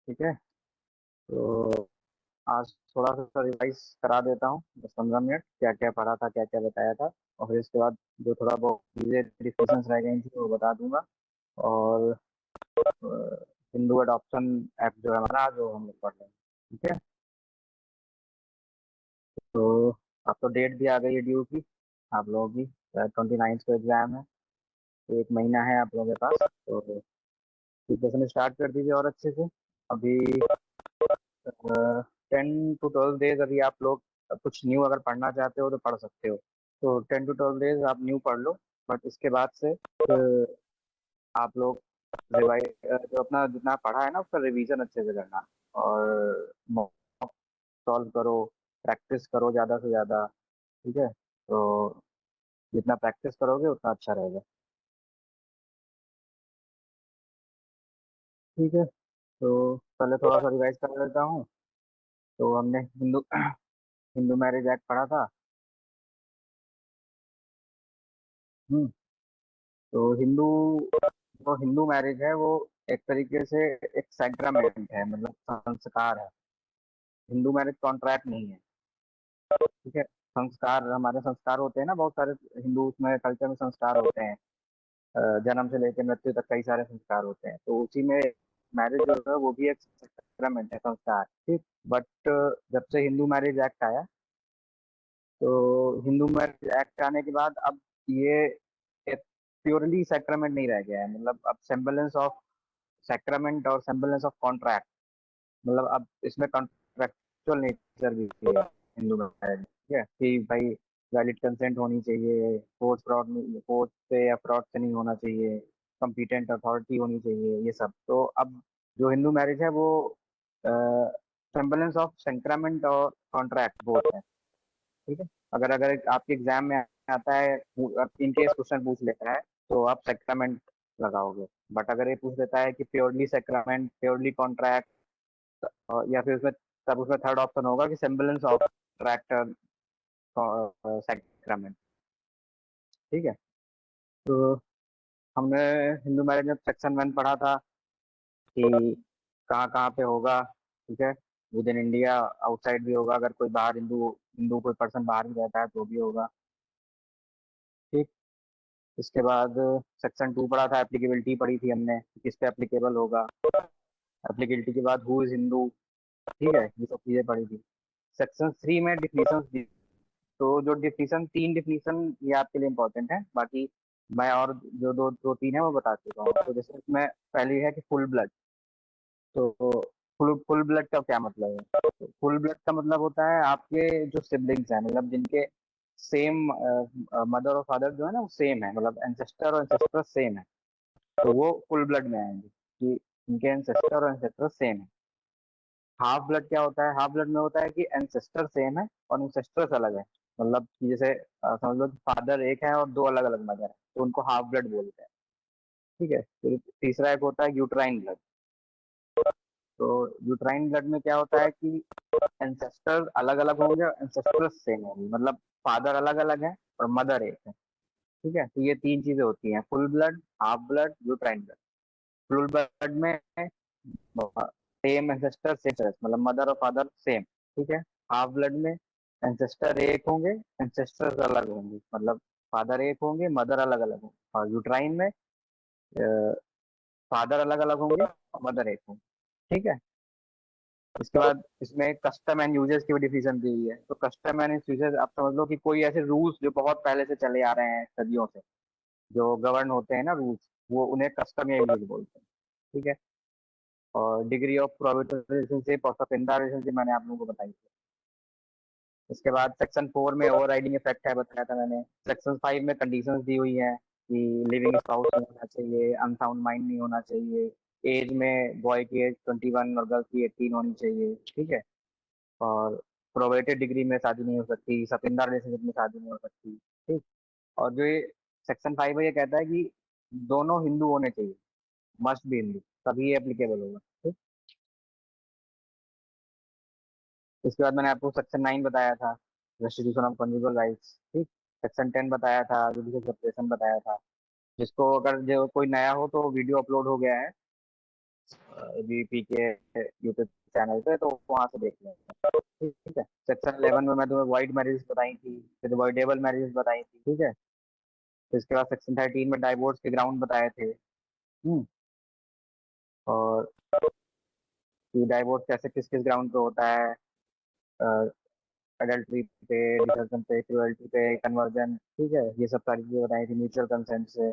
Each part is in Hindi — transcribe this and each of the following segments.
ठीक है। तो आज थोड़ा सा रिवाइज करा देता हूँ 10-15 मिनट, क्या क्या पढ़ा था, क्या क्या बताया था। और फिर इसके बाद जो थोड़ा बहुत चीज़ें डिस्कशंस रह गई थी वो बता दूंगा। और हिंदू अडॉप्शन ऐप जो है हमारा, जो हम लोग पढ़ रहे हैं। ठीक है। तो अब तो डेट भी आ गई है ड्यू की आप लोगों की। 29 को एग्जाम है, तो एक महीना है आप लोगों के पास। तो प्रिपरेशन स्टार्ट कर दीजिए और अच्छे से। अभी 10 to 12 डेज अभी आप लोग कुछ न्यू अगर पढ़ना चाहते हो तो पढ़ सकते हो। तो 10 to 12 डेज आप न्यू पढ़ लो। बट इसके बाद से आप लोग रिवाइज, जो अपना जितना पढ़ा है ना उसका रिवीजन अच्छे से करना। और मॉक सॉल्व करो, प्रैक्टिस करो ज़्यादा से ज़्यादा। ठीक है। तो जितना प्रैक्टिस करोगे उतना अच्छा रहेगा। ठीक है। तो पहले थोड़ा सा रिवाइज कर लेता हूँ। तो हमने हिंदू हिंदू मैरिज एक्ट पढ़ा था। हम्म। तो हिंदू मैरिज है वो एक तरीके से एक सैक्रामेंट है, मतलब संस्कार है। हिंदू मैरिज कॉन्ट्रैक्ट नहीं है। ठीक है। संस्कार, हमारे संस्कार होते हैं ना बहुत सारे। हिंदू में कल्चर में संस्कार होते हैं। जन्म से लेकर मृत्यु तक कई सारे संस्कार होते हैं, तो उसी में मैरिज जो है वो भी एक सैक्रामेंट है, संस्कार। ठीक। बट जब से हिंदू मैरिज एक्ट आया, तो हिंदू मैरिज एक्ट आने के बाद अब ये प्योरली सैक्रामेंट नहीं रह गया है। मतलब अब सेम्बलेंस ऑफ सैक्रामेंट और सेम्बलेंस ऑफ कॉन्ट्रैक्ट, मतलब अब इसमें कॉन्ट्रेक्चुअल नेचर भी है हिंदू मैरिज। ठीक है कि भाई वैलिड कंसेंट होनी चाहिए, फोर्स से या फ्रॉड से नहीं होना चाहिए, कम्पिटेंट अथॉरिटी होनी चाहिए, ये सब। तो अब जो हिंदू मैरिज है वो सेम्बलेंस ऑफ सैक्रामेंट और कॉन्ट्रैक्ट बोथ है। ठीक है। अगर अगर आपके एग्जाम में आता है, इन केस क्वेश्चन पूछ लेता है, तो आप सेक्रामेंट लगाओगे। बट अगर ये पूछ लेता है कि प्योरली सेक्रामेंट, प्योरली कॉन्ट्रैक्ट, या फिर उसमें, तब उसमें थर्ड ऑप्शन होगा कि सेम्बलेंस ऑफ ट्रैक्टर सेक्रामेंट। ठीक है। तो हमने हिंदू मैरिज में सेक्शन 1 पढ़ा था कि कहाँ कहाँ पे होगा। ठीक है। विद इन इंडिया, आउटसाइड भी होगा, अगर कोई बाहर हिंदू हिंदू कोई पर्सन बाहर भी रहता है तो भी होगा। ठीक। इसके बाद सेक्शन 2 पढ़ा था, एप्लीकेबिलिटी पढ़ी थी हमने, किस पे एप्लीकेबल होगा। एप्लीकेबिलिटी के बाद हु इज हिंदू। ठीक है, ये सब चीजें पढ़ी थी। सेक्शन 3 में डिफिनीशन। तो जो डिफिनीशन, 3 डिफिनीशन ये आपके लिए इंपॉर्टेंट है। बाकी मैं और जो दो दो तीन है वो बता चुका हूँ। तो जैसे इसमें पहली है कि फुल ब्लड। तो फुल फुल ब्लड का क्या मतलब है? तो फुल ब्लड का मतलब होता है आपके जो सिबलिंग्स हैं, मतलब जिनके सेम मदर और फादर जो है ना वो सेम है, मतलब एंसेस्टर और एंसेस्टर सेम है, तो वो फुल ब्लड में आएंगे कि इनके एंसेस्टर और एंसेस्टर सेम है। हाफ ब्लड क्या होता है? हाफ ब्लड में होता है कि एंसेस्टर सेम है और एंसेस्टर्स अलग है। मतलब कि जैसे समझ लो कि फादर एक है और दो अलग अलग मदर है, तो उनको हाफ ब्लड बोलते हैं। ठीक है। फिर तीसरा एक होता है यूट्राइन ब्लड। तो यूट्राइन ब्लड में क्या होता है कि एंसेस्टर अलग अलग होंगे और एंसेस्टर सेम होंगे, मतलब फादर अलग अलग है और मदर एक है। ठीक है। तो ये 3 चीजें होती हैं, full blood, half blood, uterine blood. Full blood में सेम एंसेस्टर सेम, मतलब मदर और फादर सेम। ठीक है। हाफ ब्लड में एंसेस्टर एक होंगे, एंसेस्टर्स अलग होंगे, मतलब फादर एक होंगे, मदर अलग अलग होंगे। और यूट्राइन में फादर अलग अलग होंगे और मदर एक होंगे। ठीक है। इसके बाद इसमें कस्टम एंड यूजेस की भी डिफिनेशन दी हुई है। तो कस्टम एंड यूजेस आप समझ लो कि कोई ऐसे रूल्स जो बहुत पहले से चले आ रहे हैं सदियों से, जो गवर्न होते हैं ना रूल्स, वो उन्हें कस्टम या यूज बोलते हैं। ठीक है। और डिग्री ऑफ प्रोहिबिटेड रिलेशनशिप और सपिंदा रिलेशनशिप मैंने आप लोगों को बताई थी। इसके बाद सेक्शन 4 में ओवर राइडिंग इफेक्ट है, बताया था मैंने। सेक्शन 5 में कंडीशंस दी हुई है कि लिविंग स्पाउस नहीं होना चाहिए, अनसाउंड माइंड नहीं होना चाहिए, एज में बॉय की एज 21 और गर्ल की 18 होनी चाहिए। ठीक है। और प्रोवेटेड डिग्री में शादी नहीं हो सकती, सपिंदा रिलेशनशिप में शादी नहीं हो सकती। ठीक। और जो ये सेक्शन 5 है ये कहता है कि दोनों हिंदू होने चाहिए, मस्ट बी हिंदू, तभी ये एप्लीकेबल होगा। ठीक। इसके बाद मैंने आपको सेक्शन 9 बताया था, रेस्टिट्यूशन ऑफ कंजुगल राइट्स। ठीक। सेक्शन 10 बताया था, जुडिशियल सेपरेशन बताया था। जिसको अगर जो कोई नया हो तो वीडियो अपलोड हो गया है, बीपी के यूट्यूब चैनल पे, तो वहां से देख लेंगे। ठीक है, सेक्शन 11 में मैं तुम्हें वाइड मैरिज बताई थी, फिर वॉइडेबल मैरिज बताई थी। ठीक है, फिर इसके बाद सेक्शन 13 में डाइवोर्स के ग्राउंड बताए थे। और डाइवोर्स कैसे किस किस ग्राउंड पे होता है, अडल्ट्री पे, डिसर्जन पे, क्रुएल्टी पे, कन्वर्जन। ठीक है, ये सब सारी चीजें बताई थी म्यूचुअल कंसेंट से।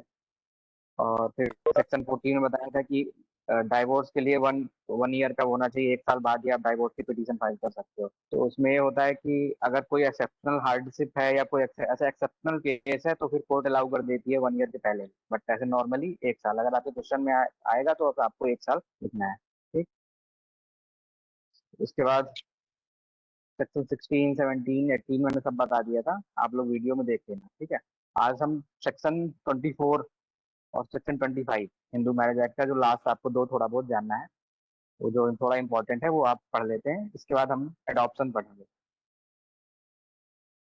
और फिर सेक्शन 14 में बताया था कि डाइवोर्स के लिए वन वन ईयर का होना चाहिए, 1 साल बाद ही आप डाइवोर्स की पिटीशन फाइल कर सकते हो। तो उसमें ये होता है कि अगर कोई एक्सेप्शनल हार्डशिप है या कोई ऐसा एक्सेप्शनल केस है तो फिर कोर्ट अलाउ कर देती है 1 ईयर के पहले। बट ऐसे नॉर्मली 1 साल, अगर आपके क्वेश्चन में आएगा तो आपको 1 साल लिखना है। ठीक, उसके बाद सेक्शन 16, 17, 18 मैंने सब बता दिया था, आप लोग वीडियो में देख लेना। ठीक है, आज हम सेक्शन 24 और सेक्शन 25 हिंदू मैरिज एक्ट का जो लास्ट आपको दो थोड़ा बहुत जानना है, वो जो थोड़ा इंपॉर्टेंट है वो आप पढ़ लेते हैं। इसके बाद हम एडॉप्शन पढ़ेंगे।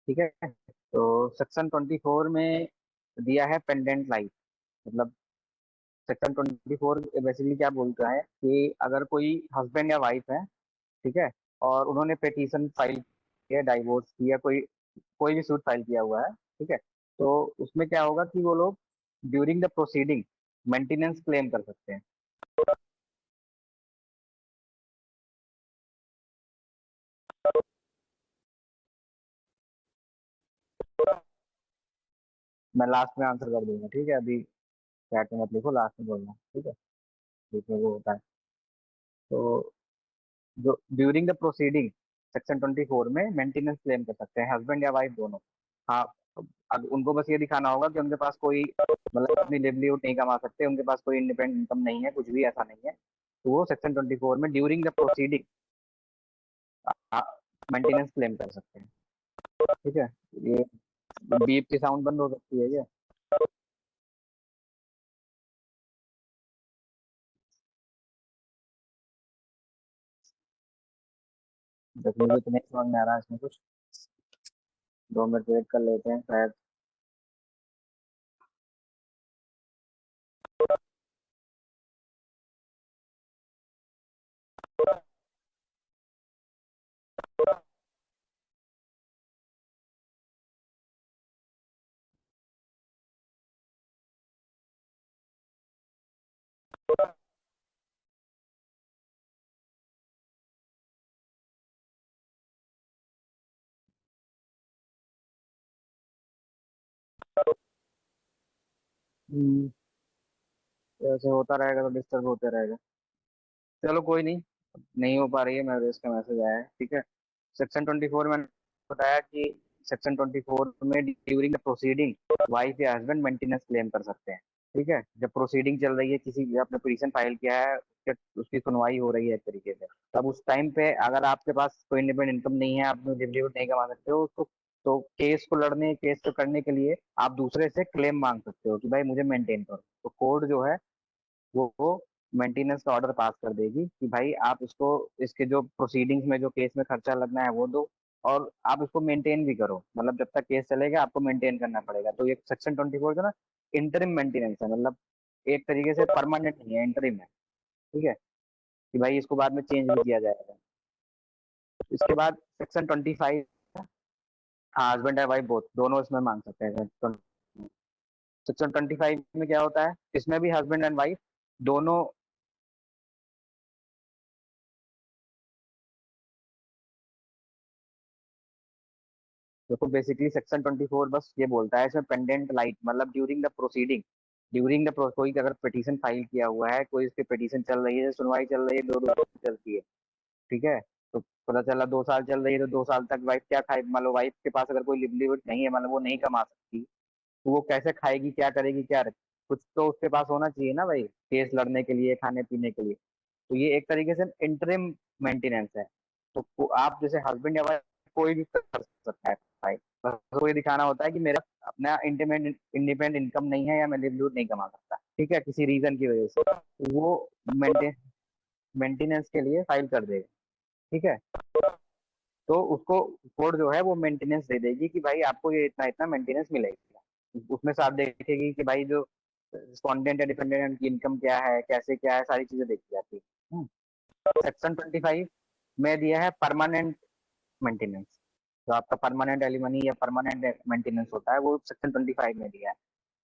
ठीक है, तो सेक्शन 24 में दिया है पेंडेंट लाइफ। मतलब सेक्शन 24 बेसिकली क्या बोलता है कि अगर कोई हस्बैंड या वाइफ है, ठीक है, और उन्होंने पिटीशन फाइल किया डाइवोर्स की या कोई कोई भी सूट फाइल किया हुआ है, ठीक है, तो उसमें क्या होगा कि वो लोग during the proceeding maintenance claim कर सकते हैं। मैं लास्ट में आंसर कर दूंगा। ठीक है, अभी चैट में मत लिखो, लास्ट में बोलना। ठीक है, बीच में वो होता है। तो जो ड्यूरिंग द प्रोसीडिंग सेक्शन 24 में मेंटेनेंस क्लेम कर सकते हैं हस्बैंड या वाइफ दोनों। हाँ, अब उनको बस ये दिखाना होगा कि उनके पास कोई मतलब अपनी लिवलीहुड नहीं कमा सकते, उनके पास कोई इंडिपेंडेंट इनकम नहीं है, कुछ भी ऐसा नहीं है, तो वो सेक्शन 24 में during the proceeding maintenance claim कर सकते हैं। ठीक है, ये बीप की साउंड बंद हो सकती है क्या? बस मुझे तो नहीं समझ में आ रहा है इसमें कुछ। 2 मिनट वेट कर लेते हैं शायद। हम्म, ऐसे होता रहेगा तो डिस्टर्ब होते रहेगा। चलो कोई नहीं, नहीं हो पा रही है, मेरे इसका मैसेज आया है। ठीक है, सेक्शन 24 में बताया कि सेक्शन 24 में ड्यूरिंग द प्रोसीडिंग वाइफ या हस्बैंड मेंटेनेंस क्लेम कर सकते हैं। ठीक है, जब प्रोसीडिंग चल रही है, किसी आपने पिटीशन फाइल किया है, उसकी सुनवाई हो रही है एक तरीके से, तब उस टाइम पे अगर आपके पास कोई इंडिपेंडेंट इनकम नहीं है, आप लिवलीहुड नहीं कमा सकते हो, तो केस को करने के लिए आप दूसरे से क्लेम मांग सकते हो कि भाई मुझे मेंटेन करो। तो कोर्ट जो है वो मेंटेनेंस का ऑर्डर पास कर देगी कि भाई आप इसको, इसके जो प्रोसीडिंग्स में जो केस में खर्चा लगना है वो दो, और आप इसको मेंटेन भी करो। मतलब जब तक केस चलेगा आपको मेंटेन करना पड़ेगा। तो ये सेक्शन 24 का ना इंटरिम मेंटेनेंस है, मतलब एक तरीके से परमानेंट नहीं है, इंटरिम है। ठीक है, कि भाई इसको बाद में चेंज भी किया जाएगा। इसके बाद सेक्शन 25, हाँ हस्बैंड एंड वाइफ बोथ दोनों इसमें मांग सकते हैं। सेक्शन 25 में क्या होता है, इसमें भी हस्बैंड एंड वाइफ दोनों। देखो बेसिकली सेक्शन 24 बस ये बोलता है इसमें पेंडेंट लाइट, मतलब ड्यूरिंग द प्रोसीडिंग, कोई अगर पिटीशन फाइल किया हुआ है, कोई इसकी पिटीशन चल रही है, सुनवाई चल रही है, 2 2 चलती है। ठीक है, तो पता चला 2 साल चल रही है, तो 2 साल तक वाइफ क्या खाए, मान लो वाइफ के पास अगर कोई लिवलीहुड नहीं है, मतलब वो नहीं कमा सकती, तो वो कैसे खाएगी, क्या करेगी, क्या रखेगी? कुछ तो उसके पास होना चाहिए ना भाई, केस लड़ने के लिए, खाने पीने के लिए। तो ये एक तरीके से इंटरिम मेंटेनेंस है। तो आप जैसे हस्बैंड या वाइफ कोई भी कर सकता है भाई, बस को ये दिखाना होता है कि मेरा अपना इंडिपेंडेंट इनकम नहीं है या मैं लिवलीहुड नहीं कमा सकता, ठीक है, किसी रीजन की वजह से, तो वो मेंटेनेंस के लिए फाइल कर देगा। ठीक है, तो उसको कोर्ट जो है वो मेंटेनेंस दे देगी कि भाई आपको ये इतना इतना मेंटेनेंस मिलेगा। उसमें साथ देखेगी कि भाई जो रिस्पॉन्डेंट या डिपेंडेंट की इनकम क्या है, कैसे क्या है, सारी चीजें देखी जाती है। सेक्शन 25 में दिया है परमानेंट मेंटेनेंस। जो आपका परमानेंट एलिमनी या परमानेंट मेंटेनेंस होता है वो सेक्शन 25 में दिया है।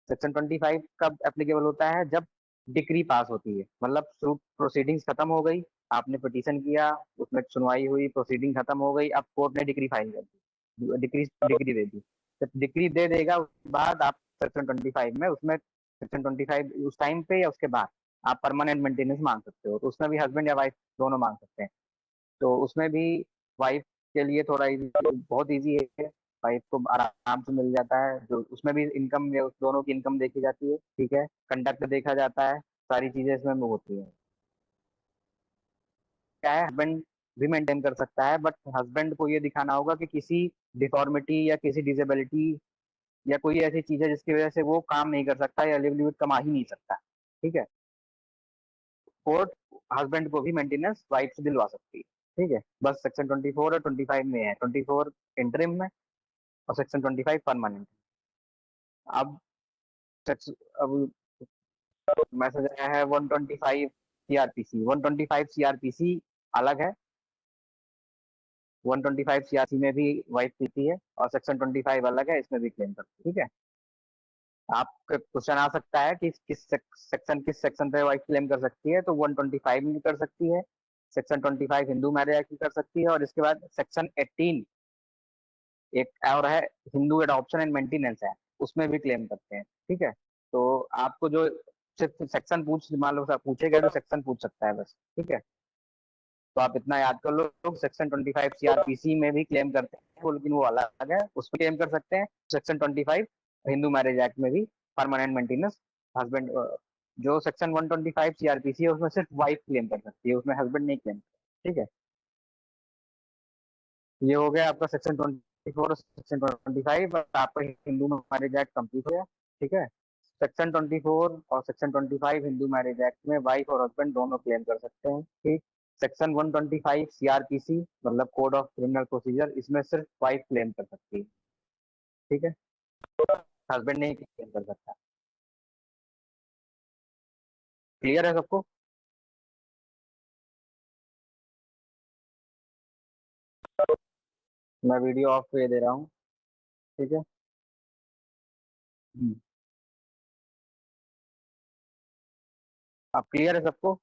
सेक्शन 25 कब एप्लीकेबल होता है? जब डिक्री पास होती है, मतलब सूट प्रोसीडिंग्स खत्म हो गई, आपने पिटीशन किया, उसमें सुनवाई हुई, प्रोसीडिंग खत्म हो गई, अब कोर्ट ने डिक्री फाइल कर दी, डिक्री डिक्री दे दी। जब डिक्री दे देगा उसके बाद आप सेक्शन 25 में, उसमें सेक्शन 25 उस टाइम पे या उसके बाद आप परमानेंट मेंटेनेंस मांग सकते हो। तो उसमें भी हस्बैंड या वाइफ दोनों मांग सकते हैं। तो उसमें भी वाइफ के लिए थोड़ा बहुत ईजी है, वाइफ को आराम से मिल जाता है। जो उसमें भी इनकम, दोनों की इनकम देखी जाती है, ठीक है, कंडक्ट देखा जाता है, सारी चीजें इसमें होती है। क्या है, हस्बैंड भी मेंटेन कर सकता है, बट हस्बैंड को ये दिखाना होगा कि किसी डिफॉर्मिटी या किसी डिसेबिलिटी या कोई ऐसी चीज है जिसकी वजह से वो काम नहीं कर सकता या लिवलीहुड कमा ही नहीं सकता। ठीक है, कोर्ट हस्बैंड को भी मेंटेनेंस वाइफ से दिलवा सकती है। ठीक है, बस सेक्शन 24 और 25 में है, 24 इंटरिम में और सेक्शन 25 परमानेंट। अब अब मैसेज आया है 125 सीआरपीसी। 125 सीआरपीसी अलग है, 125 सीआरपीसी में भी वाइफ पीती है और सेक्शन 25 अलग है, इसमें भी क्लेम करती है। ठीक है, आपका क्वेश्चन आ सकता है कि किस सेक्शन पे वाइफ क्लेम कर सकती है? तो 125 में भी कर सकती है, सेक्शन 25 हिंदू मैरिज एक्ट में कर सकती है, और इसके बाद सेक्शन 18 एक और है, हिंदू एडॉप्शन एंड मेंटेनेंस है, उसमें भी क्लेम करते हैं। ठीक है, तो आपको जो सिर्फ सेक्शन मान लो पूछेगा तो सेक्शन पूछ सकता है बस। ठीक है, तो आप इतना याद कर लो, लोग सेक्शन 25 सीआरपीसी में भी क्लेम करते हैं, लेकिन वो अलग है, उसमें क्लेम कर सकते हैं। सेक्शन 25 हिंदू मैरिज एक्ट में भी परमानेंट मेंटेनेंस हस्बैंड, जो सेक्शन 125 सीआरपीसी है उसमें सिर्फ वाइफ क्लेम कर सकती है, उसमें हस्बैंड नहीं क्लेम। ठीक है, ये हो गया आपका सेक्शन 24 और सेक्शन 25। आपका हिंदू मैरिज एक्ट कंप्लीट हो गया। ठीक है, सेक्शन 24 और सेक्शन 25 हिंदू मैरिज एक्ट में वाइफ और हस्बैंड दोनों क्लेम कर सकते हैं। ठीक, सेक्शन 125 सीआरपीसी मतलब कोड ऑफ क्रिमिनल प्रोसीजर, इसमें सिर्फ वाइफ क्लेम कर सकती है। ठीक है, हस्बैंड नहीं क्लेम कर सकता। क्लियर है सबको? मैं वीडियो ऑफ पे दे रहा हूँ। ठीक है, अब क्लियर है सबको?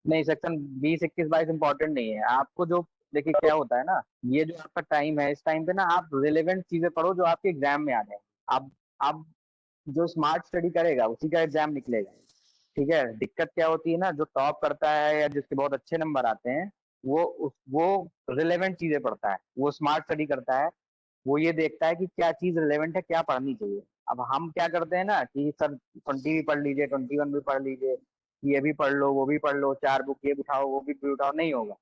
नहीं, सेक्शन 20, 21, 22 इंपॉर्टेंट नहीं है आपको। जो देखिए क्या होता है ना, ये जो आपका टाइम है, इस टाइम पे ना आप रिलेवेंट चीजें पढ़ो जो आपके एग्जाम में आ जाए। अब जो स्मार्ट स्टडी करेगा उसी का एग्जाम निकलेगा। ठीक है, दिक्कत क्या होती है ना, जो टॉप करता है या जिसके बहुत अच्छे नंबर आते हैं, वो रिलेवेंट चीजें पढ़ता है, वो स्मार्ट स्टडी करता है, वो ये देखता है कि क्या चीज रिलेवेंट है, क्या पढ़नी चाहिए। अब हम क्या करते हैं ना कि सर 20 भी पढ़ लीजिए, 21 भी पढ़ लीजिए, ये भी पढ़ लो, वो भी पढ़ लो, 4 बुक ये उठाओ, वो भी उठाओ, नहीं होगा।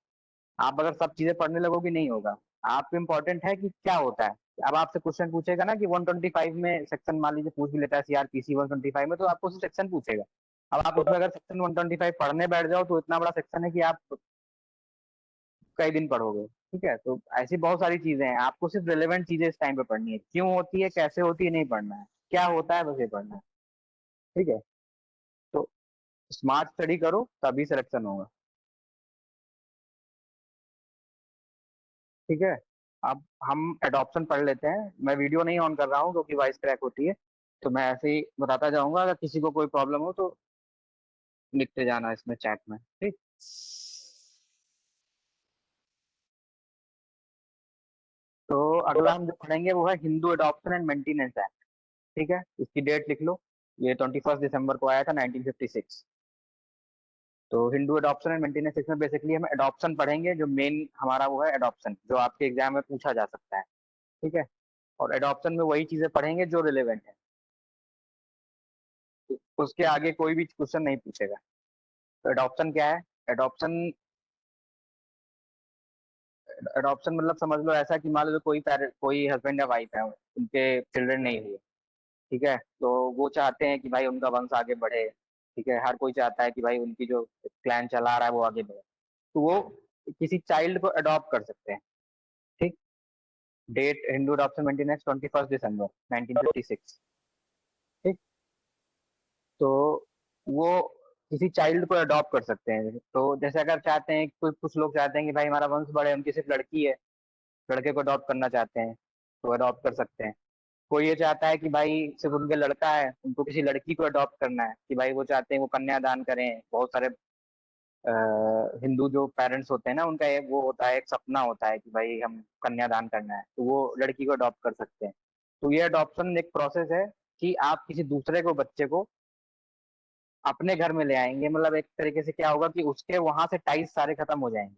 आप अगर सब चीजें पढ़ने लगोगे नहीं होगा। आपको इम्पोर्टेंट है कि क्या होता है। अब आपसे क्वेश्चन पूछेगा ना कि 125 में सेक्शन मान लीजिए पूछ भी लेता है सीआरपीसी 125 में, तो आपको उसी सेक्शन पूछेगा। अब आप उसमें अगर सेक्शन 125 पढ़ने बैठ जाओ तो इतना बड़ा सेक्शन है कि आप कई दिन पढ़ोगे। ठीक है, तो ऐसी बहुत सारी चीजें हैं, आपको सिर्फ रिलेवेंट चीजें इस टाइम पे पढ़नी है, क्यों होती है, कैसे होती है, नहीं पढ़ना है, क्या होता है बस ये पढ़ना है। ठीक है, तो स्मार्ट स्टडी करो तभी सिलेक्शन होगा। ठीक है, अब हम एडॉप्शन पढ़ लेते हैं। मैं वीडियो नहीं ऑन कर रहा हूँ क्योंकि वॉइस क्रैक होती है, तो मैं ऐसे ही बताता जाऊंगा, अगर किसी को कोई प्रॉब्लम हो तो लिखते जाना इसमें चैट में। ठीक, तो अगला हम जो पढ़ेंगे वो है Hindu adoption and maintenance act. ठीक है, इसकी डेट लिख लो, ये 21 दिसंबर को आया था 1956। तो Hindu adoption and maintenance act में बेसिकली हम एडॉप्शन पढ़ेंगे, जो मेन हमारा वो है एडॉप्शन, जो आपके एग्जाम में पूछा जा सकता है। ठीक है, और एडॉप्शन में वही चीजें पढ़ेंगे जो रिलेवेंट है, उसके आगे कोई भी क्वेश्चन नहीं पूछेगा। तो एडॉप्शन क्या है? एडॉप्शन एडॉप्शन मतलब समझ लो ऐसा कि मान लो कोई हस्बैंड या वाइफ है, उनके चिल्ड्रन नहीं हुए। ठीक है, तो वो चाहते हैं कि भाई उनका वंश आगे बढ़े। ठीक है, हर कोई चाहता है कि भाई उनकी जो क्लैन चला रहा है वो आगे बढ़े, तो वो किसी चाइल्ड को अडॉप्ट कर सकते हैं। ठीक, डेट हिंदू अडॉप्शन मेंटेनेंस 21 दिसंबर 1956। ठीक, तो वो किसी चाइल्ड को अडॉप्ट कर सकते हैं। तो जैसे अगर चाहते हैं, कुछ कुछ लोग चाहते हैं कि भाई हमारा वंश बढ़े, उनकी सिर्फ लड़की है, लड़के को अडॉप्ट करना चाहते हैं, तो अडॉप्ट कर सकते हैं। कोई ये चाहता है कि भाई सिर्फ उनके लड़का है, उनको किसी लड़की को अडॉप्ट करना है, कि भाई वो चाहते हैं वो कन्यादान करें। बहुत सारे हिंदू जो पेरेंट्स होते हैं ना, उनका एक वो होता है, एक सपना होता है कि भाई हम कन्यादान करना है, तो वो लड़की को अडॉप्ट कर सकते हैं। तो ये अडॉप्शन एक प्रोसेस है कि आप किसी दूसरे को बच्चे को अपने घर में ले आएंगे। मतलब एक तरीके से क्या होगा कि उसके वहां से टाइज सारे खत्म हो जाएंगे।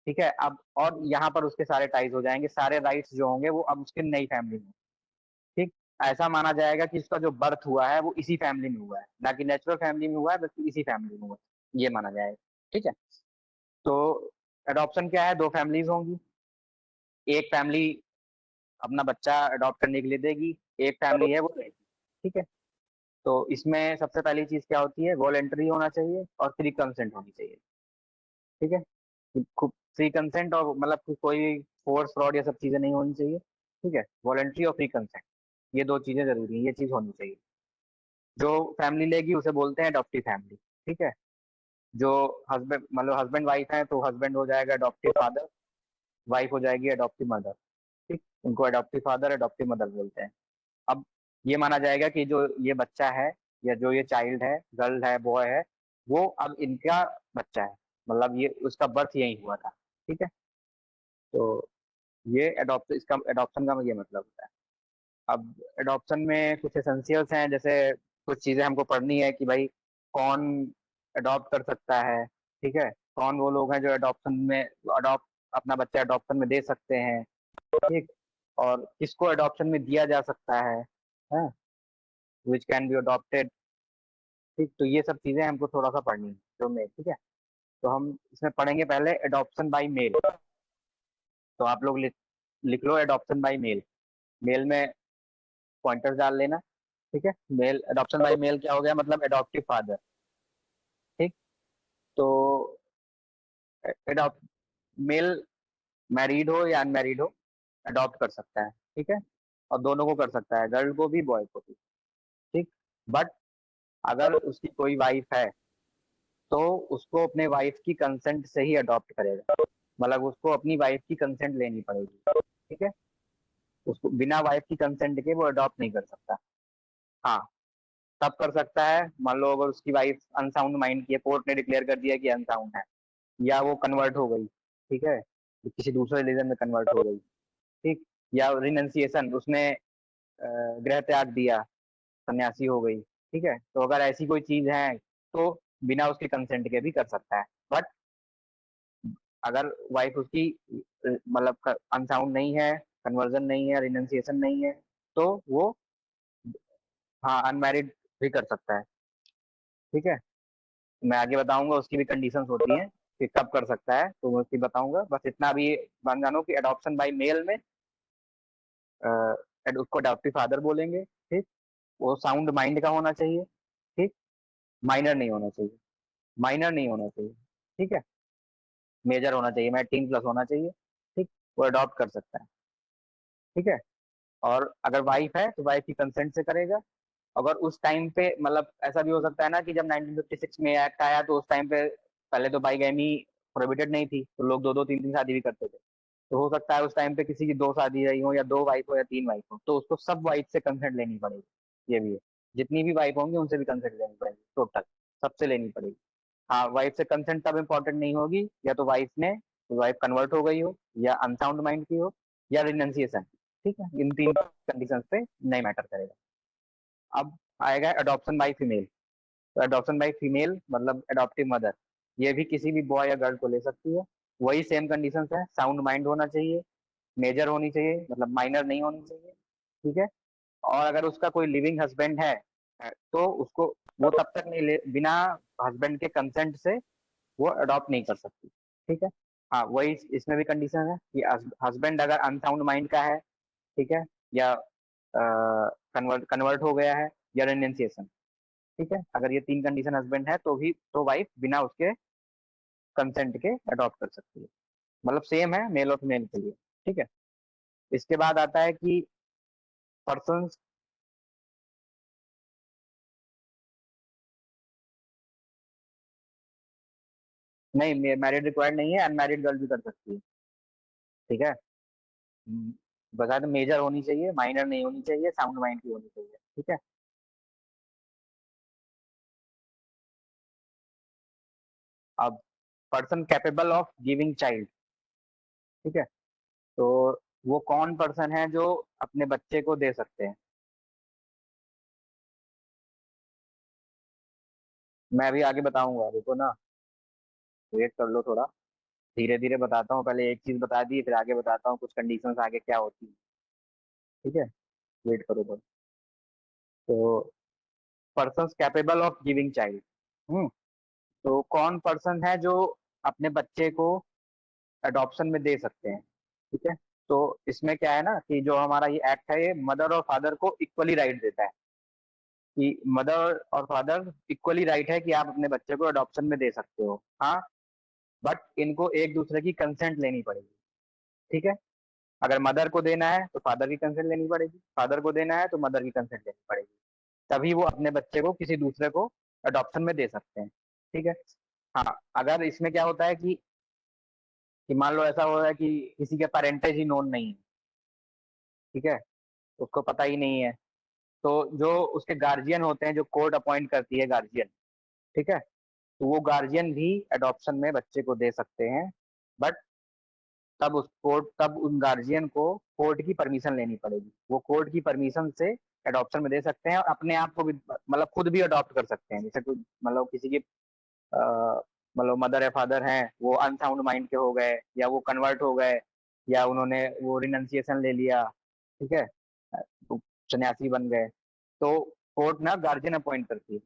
ठीक है, अब और यहाँ पर उसके सारे टाइज हो जाएंगे, सारे राइट्स जो होंगे वो अब उसके नई फैमिली में। ठीक, ऐसा माना जाएगा कि उसका जो बर्थ हुआ है वो इसी फैमिली में हुआ है, ना कि नेचुरल फैमिली में हुआ है, बल्कि इसी फैमिली में हुआ है, ये माना जाएगा। ठीक है, तो अडॉप्शन क्या है, दो फैमिलीज होंगी। एक फैमिली अपना बच्चा अडॉप्ट करने के लिए देगी, एक फैमिली है वो लेगी। ठीक है, तो इसमें सबसे पहली चीज क्या होती है, वॉलेंटरी होना चाहिए और फ्री कंसेंट होनी चाहिए। ठीक है, फ्री कंसेंट और मतलब कि कोई फोर्स फ्रॉड ये सब चीजें नहीं होनी चाहिए। ठीक है, वॉलेंट्री और फ्री कंसेंट, ये दो चीजें जरूरी है, ये चीज होनी चाहिए। जो फैमिली लेगी उसे बोलते हैं अडॉप्टिव फैमिली। ठीक है, जो हस्बैंड मतलब हस्बैंड वाइफ है, तो हस्बैंड हो जाएगा अडॉप्टिव फादर, वाइफ हो जाएगी अडॉप्टिव मदर। ठीक, उनको अडॉप्टिव फादर अडॉप्टिव मदर बोलते हैं। अब ये माना जाएगा कि जो ये बच्चा है, या जो ये चाइल्ड है, गर्ल है, बॉय है, वो अब इनका बच्चा है, मतलब ये उसका बर्थ यही हुआ था। ठीक है, तो ये अडॉप्ट इसका अडॉप्शन का ये मतलब होता है। अब एडॉप्शन में कुछ एसेंशियल्स हैं, जैसे कुछ चीजें हमको पढ़नी है कि भाई कौन अडॉप्ट कर सकता है। ठीक है, कौन वो लोग हैं जो अडॉप्शन में अडॉप्ट अपना बच्चा अडॉप्शन में दे सकते हैं। ठीक, और किसको अडॉप्शन में दिया जा सकता है, विच कैन बी अडॉप्टेड। ठीक, तो ये सब चीजें हमको थोड़ा सा पढ़नी है जो में। ठीक है, तो हम इसमें पढ़ेंगे पहले अडॉप्शन बाय मेल। तो आप लोग लिख लो अडॉप्शन बाय मेल। मेल में पॉइंटर्स डाल लेना। ठीक है, मेल अडॉप्शन बाय मेल क्या हो गया, मतलब अडॉप्टिव फादर। ठीक, तो अडॉप्ट मेल मैरिड हो या अनमैरिड हो, अडॉप्ट कर सकता है। ठीक है, और दोनों को कर सकता है, गर्ल को भी बॉय को भी। ठीक, बट अगर उसकी कोई वाइफ है, तो उसको अपने वाइफ की कंसेंट से ही अडॉप्ट करेगा। मतलब उसको अपनी वाइफ की कंसेंट लेनी पड़ेगी। ठीक है, उसको बिना वाइफ की कंसेंट के वो अडॉप्ट नहीं कर सकता। हाँ, तब कर सकता है मान लो अगर उसकी वाइफ अनसाउंड माइंड की है, कोर्ट ने डिक्लेयर कर दिया कि अनसाउंड है, या वो कन्वर्ट हो गई। ठीक है, किसी दूसरे रिलीजन में कन्वर्ट हो गई। ठीक, या रिनंसिएशन, उसने गृह त्याग दिया, सन्यासी हो गई। ठीक है, तो अगर ऐसी कोई चीज है तो बिना उसके कंसेंट के भी कर सकता है। बट अगर वाइफ उसकी मतलब अनसाउंड नहीं है, कन्वर्जन नहीं है, रिनंसिएशन नहीं है, तो वो हाँ अनमैरिड भी कर सकता है। ठीक है, मैं आगे बताऊंगा उसकी भी कंडीशंस होती हैं कि कब कर सकता है, तो मैं उसकी बताऊंगा। बस इतना भी मान जानो कि अडॉप्शन बाय मेल में उसको अडॉप्टिव फादर बोलेंगे। ठीक, वो साउंड माइंड का होना चाहिए। ठीक, माइनर नहीं होना चाहिए, माइनर नहीं होना चाहिए। ठीक है, मेजर होना चाहिए, मैं 18+ होना चाहिए। ठीक, वो अडॉप्ट कर सकता है। ठीक है, और अगर वाइफ है तो वाइफ की कंसेंट से करेगा। अगर उस टाइम पे मतलब ऐसा भी हो सकता है ना कि जब 1956 में एक्ट आया, तो उस टाइम पे पहले तो बाईगैमी प्रोहिबिटेड नहीं थी, तो लोग दो दो तीन तीन शादी भी करते थे। तो हो सकता है उस टाइम पे किसी की दो शादी रही हो, या दो वाइफ हो, या तीन वाइफ हो, तो उसको सब वाइफ से कंसेंट लेनी पड़ेगी। ये भी है, जितनी भी वाइफ होंगी उनसे भी कंसेंट लेनी पड़ेगी, टोटल सबसे लेनी पड़ेगी। हाँ, वाइफ से कंसेंट तब इम्पोर्टेंट नहीं होगी, या तो वाइफ कन्वर्ट हो गई हो, या अनसाउंड माइंड की हो, या रिनंसिएशन। ठीक है, इन तीन कंडीशन पे नहीं मैटर करेगा। अब आएगा अडॉप्शन बाय फीमेल। तो अडॉप्शन बाय फीमेल मतलब अडॉप्टिव मदर, ये भी किसी भी बॉय या गर्ल को ले सकती है। वही सेम कंडीशंस है, साउंड माइंड होना चाहिए, मेजर होनी चाहिए मतलब माइनर नहीं होनी चाहिए। ठीक है, और अगर उसका कोई लिविंग हस्बैंड है, तो उसको वो तब तक नहीं ले, बिना हस्बैंड के कंसेंट से वो अडॉप्ट नहीं कर सकती। ठीक है, हाँ वही इसमें भी कंडीशन है कि हस्बैंड अगर अनसाउंड माइंड का है, ठीक है, या कन्वर्ट कन्वर्ट हो गया है, या रेनियंसिएशन। ठीक है, अगर ये तीन कंडीशन हस्बैंड है तो भी तो वाइफ बिना उसके कंसेंट के अडॉप्ट कर सकती है। मतलब सेम है मेल और फीमेल के लिए। ठीक है, इसके बाद आता है कि पर्सन नहीं, मैरिड रिक्वायर्ड नहीं है, अनमैरिड गर्ल भी कर सकती है। ठीक है। बता तो मेजर होनी चाहिए, माइनर नहीं होनी चाहिए, साउंड माइंड की होनी चाहिए। ठीक है। अब person capable of giving child. ठीक है। तो वो कौन पर्सन है जो अपने बच्चे को दे सकते हैं? मैं अभी आगे बताऊंगा, देखो ना, वेट कर लो थोड़ा। धीरे धीरे बताता हूँ, पहले एक चीज बता दी, फिर आगे बताता हूँ कुछ कंडीशंस आगे क्या होती है। ठीक है। वेट करो तो। तो person capable of giving child. Hmm. तो कौन पर्सन है जो अपने बच्चे को अडॉप्शन में दे सकते हैं? ठीक है। तो इसमें क्या है ना कि जो हमारा ये एक्ट है, ये मदर और फादर को इक्वली राइट देता है कि मदर और फादर इक्वली राइट है कि आप अपने बच्चे को अडॉप्शन में दे सकते हो। हाँ, बट इनको एक दूसरे की कंसेंट लेनी पड़ेगी। ठीक है। अगर मदर को देना है तो फादर की कंसेंट लेनी पड़ेगी, फादर को देना है तो मदर की कंसेंट लेनी पड़ेगी, तभी वो अपने बच्चे को किसी दूसरे को अडॉप्शन में दे सकते हैं। ठीक है। हाँ, अगर इसमें क्या होता है कि मान लो ऐसा हो रहा है कि किसी के पेरेंटेज ही नोन नहीं है। ठीक है। उसको पता ही नहीं है, तो जो उसके गार्जियन होते हैं, जो कोर्ट अपॉइंट करती है गार्जियन। ठीक है। तो वो गार्जियन भी अडॉप्शन में बच्चे को दे सकते हैं, बट तब उन गार्जियन को कोर्ट की परमिशन लेनी पड़ेगी। वो कोर्ट की परमिशन से अडॉप्शन में दे सकते हैं और अपने आप को भी, मतलब खुद भी अडॉप्ट कर सकते हैं। जैसे कोई, मतलब किसी की मतलब मदर या फादर हैं, वो अनसाउंड माइंड के हो गए, या वो कन्वर्ट हो गए, या उन्होंने वो रिनंसिएशन ले लिया। ठीक है। तो सन्यासी बन गए, तो कोर्ट ना गार्जियन अपॉइंट करती है।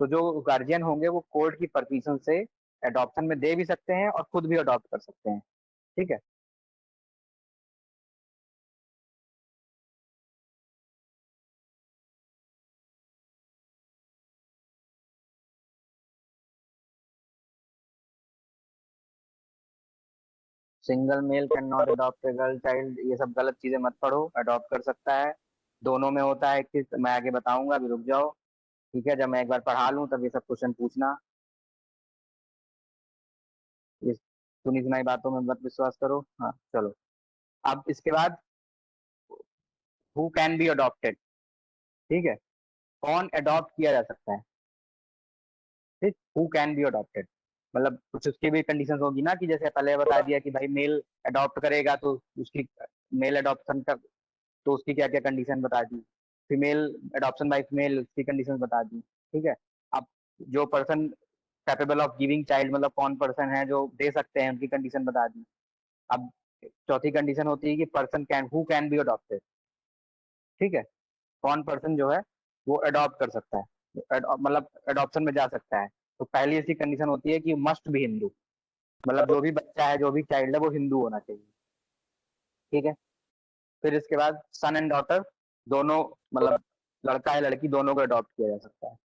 तो जो गार्जियन होंगे वो कोर्ट की परमिशन से अडॉप्शन में दे भी सकते हैं और खुद भी अडॉप्ट कर सकते हैं। ठीक है। Single male can not adopt a girl child, ये सब गलत चीजें मत पढ़ो। अडॉप्ट कर सकता है, दोनों में होता है कि मैं आगे बताऊंगा, अभी रुक जाओ। ठीक है, जब मैं एक बार पढ़ा लूं तब ये सब क्वेश्चन पूछना। ये सुनी सुनाई बातों में मत विश्वास करो। हाँ, चलो। अब इसके बाद, हु कैन बी अडॉप्टेड। ठीक है। कौन अडॉप्ट किया जा सकता है? ठीक, हु कैन बी अडॉप्टेड, मतलब कुछ उसकी भी कंडीशंस होगी ना, कि जैसे पहले बता दिया कि भाई मेल अडॉप्ट करेगा तो उसकी, मेल अडॉप्शन का तो उसकी क्या क्या कंडीशन बता दी। फीमेल अडॉप्शन बाय फीमेल, उसकी कंडीशन बता दी। ठीक है। अब जो person capable of giving child, मतलब कौन पर्सन है जो दे सकते हैं, उनकी कंडीशन बता दी। अब चौथी कंडीशन होती है कि person can who can be adopted. ठीक है। कौन पर्सन जो है वो अडॉप्ट कर सकता है, मतलब अडॉप्शन में जा सकता है। तो पहली ऐसी कंडीशन होती है कि मस्ट भी हिंदू, मतलब जो भी बच्चा है, जो भी चाइल्ड है, वो हिंदू होना चाहिए। ठीक है। फिर इसके बाद सन एंड डॉटर दोनों, मतलब लड़का है लड़की दोनों को अडॉप्ट किया जा सकता है।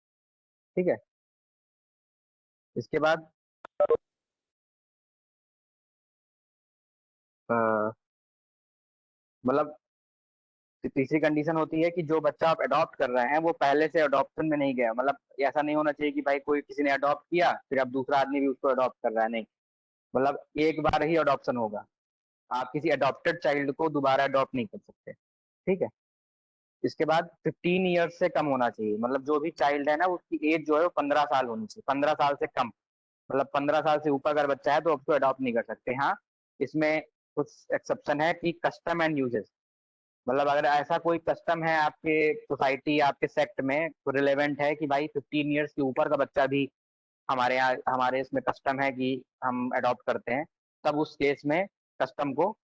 ठीक है। इसके बाद अ, मतलब तीसरी कंडीशन होती है कि जो बच्चा आप अडॉप्ट कर रहे हैं वो पहले से अडॉप्शन में नहीं गया, मतलब ऐसा नहीं होना चाहिए कि भाई कोई किसी ने अडॉप्ट किया फिर अब दूसरा आदमी भी उसको अडॉप्ट कर रहा है, नहीं। मतलब एक बार ही अडॉप्शन होगा, आप किसी अडॉप्टेड चाइल्ड को दोबारा अडॉप्ट नहीं कर सकते। ठीक है। इसके बाद 15 ईयर्स से कम होना चाहिए, मतलब जो भी चाइल्ड है ना उसकी एज जो है वो 15 साल होनी चाहिए, 15 साल से कम। मतलब 15 साल से ऊपर अगर बच्चा है तो उसको अडॉप्ट नहीं कर सकते। हाँ, इसमें कुछ एक्सेप्शन है कि कस्टम एंड यूजेस, मतलब अगर ऐसा कोई कस्टम है आपके सोसाइटी, आपके सेक्ट में, तो रिलेवेंट है कि भाई 15 ईयर्स के ऊपर का बच्चा भी हमारे यहाँ, हमारे इसमें कस्टम है कि हम अडॉप्ट करते हैं, तब उस केस में कस्टम को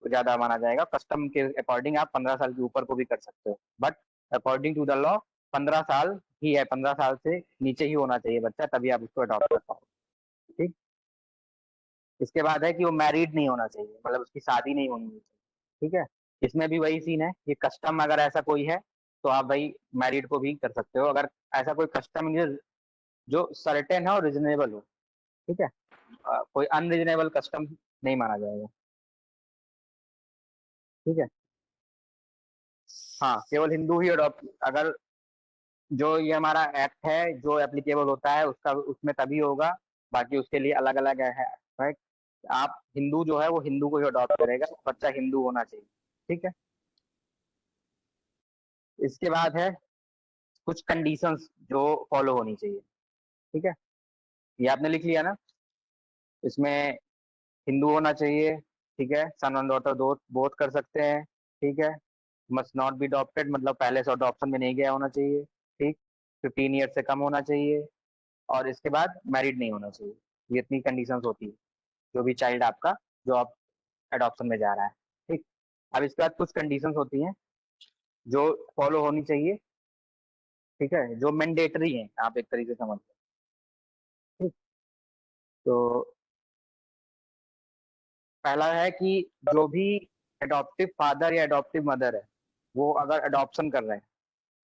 ज्यादा माना जाएगा। कस्टम के अकॉर्डिंग आप 15 साल के ऊपर को भी कर सकते हो, but according to the law 15 साल ही है, 15 साल से नीचे ही होना चाहिए बच्चा, तभी आप उसको अडॉप्ट कर पाओ। ठीक। इसके बाद है कि वो मैरिड नहीं होना चाहिए, मतलब उसकी शादी नहीं होनी चाहिए। ठीक है। इसमें भी वही सीन है कि कस्टम अगर ऐसा कोई है तो आप भाई मैरिड को भी कर सकते हो, अगर ऐसा कोई कस्टम जो सर्टेन है और रिजनेबल हो। ठीक है। कोई अनरिजनेबल कस्टम नहीं माना जाएगा। ठीक है। हाँ, केवल हिंदू ही अडॉप्ट, अगर जो ये हमारा एक्ट है जो एप्लीकेबल होता है उसका, उसमें तभी होगा बाकी उसके लिए अलग अलग है, राइट। आप हिंदू जो है वो हिंदू को ही अडॉप्ट करेगा, बच्चा हिंदू होना चाहिए, ठीक है। इसके बाद है कुछ कंडीशंस जो फॉलो होनी चाहिए, ठीक है। ये आपने लिख लिया ना। इसमें हिंदू होना चाहिए, ठीक है, सन और डॉटर दो बोथ कर सकते हैं, ठीक है। मस्ट नॉट बी अडॉप्टेड, मतलब पहले से अडॉप्शन में नहीं गया होना चाहिए, ठीक। 15 ईयर से कम होना चाहिए, और इसके बाद मैरिड नहीं होना चाहिए। ये इतनी कंडीशंस होती है जो भी चाइल्ड आपका, जो आप एडॉप्शन में जा रहा है, ठीक। अब इसके बाद कुछ कंडीशंस होती हैं जो फॉलो होनी चाहिए, ठीक है, जो मैंडेटरी हैं, आप एक तरीके से समझ लो, ठीक। तो पहला है कि जो भी एडॉप्टिव फादर या एडॉप्टिव मदर है, वो अगर एडॉप्शन कर रहे हैं,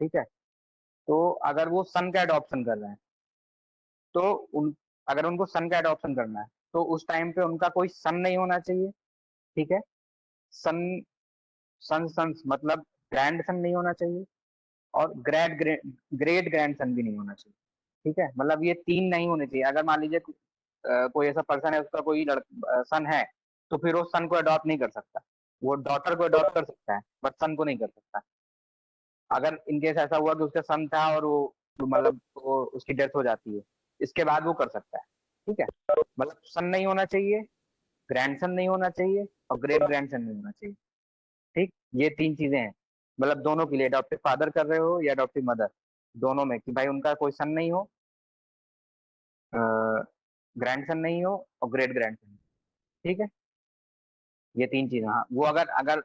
ठीक है, तो अगर वो सन का एडॉप्शन कर रहे हैं, तो उन अगर उनको सन का एडॉप्शन करना है, तो उस टाइम पे उनका कोई सन नहीं होना चाहिए, ठीक है। सन सन सन्स मतलब ग्रैंड सन नहीं होना चाहिए, और ग्रेट ग्रैंड सन भी नहीं होना चाहिए, ठीक है। मतलब ये तीन नहीं होने चाहिए। अगर मान लीजिए कोई ऐसा पर्सन है, उसका कोई सन है, तो फिर वो सन को अडॉप्ट नहीं कर सकता। वो डॉटर को अडॉप्ट कर सकता है, बट सन को नहीं कर सकता। अगर इनकेस ऐसा हुआ कि उसका सन था और वो मतलब वो उसकी डेथ हो जाती है, इसके बाद वो कर सकता है, ठीक है। मतलब सन नहीं होना चाहिए, ग्रैंडसन नहीं होना चाहिए, और ग्रेट ग्रैंडसन नहीं होना चाहिए, ठीक। ये तीन चीजें हैं, मतलब दोनों के लिए, अडॉप्टिव फादर कर रहे हो या अडॉप्टिव मदर, दोनों में, कि भाई उनका कोई सन नहीं हो, ग्रैंडसन नहीं हो, और ग्रेट ग्रैंडसन, ठीक है। ये तीन चीजें, हाँ, वो अगर अगर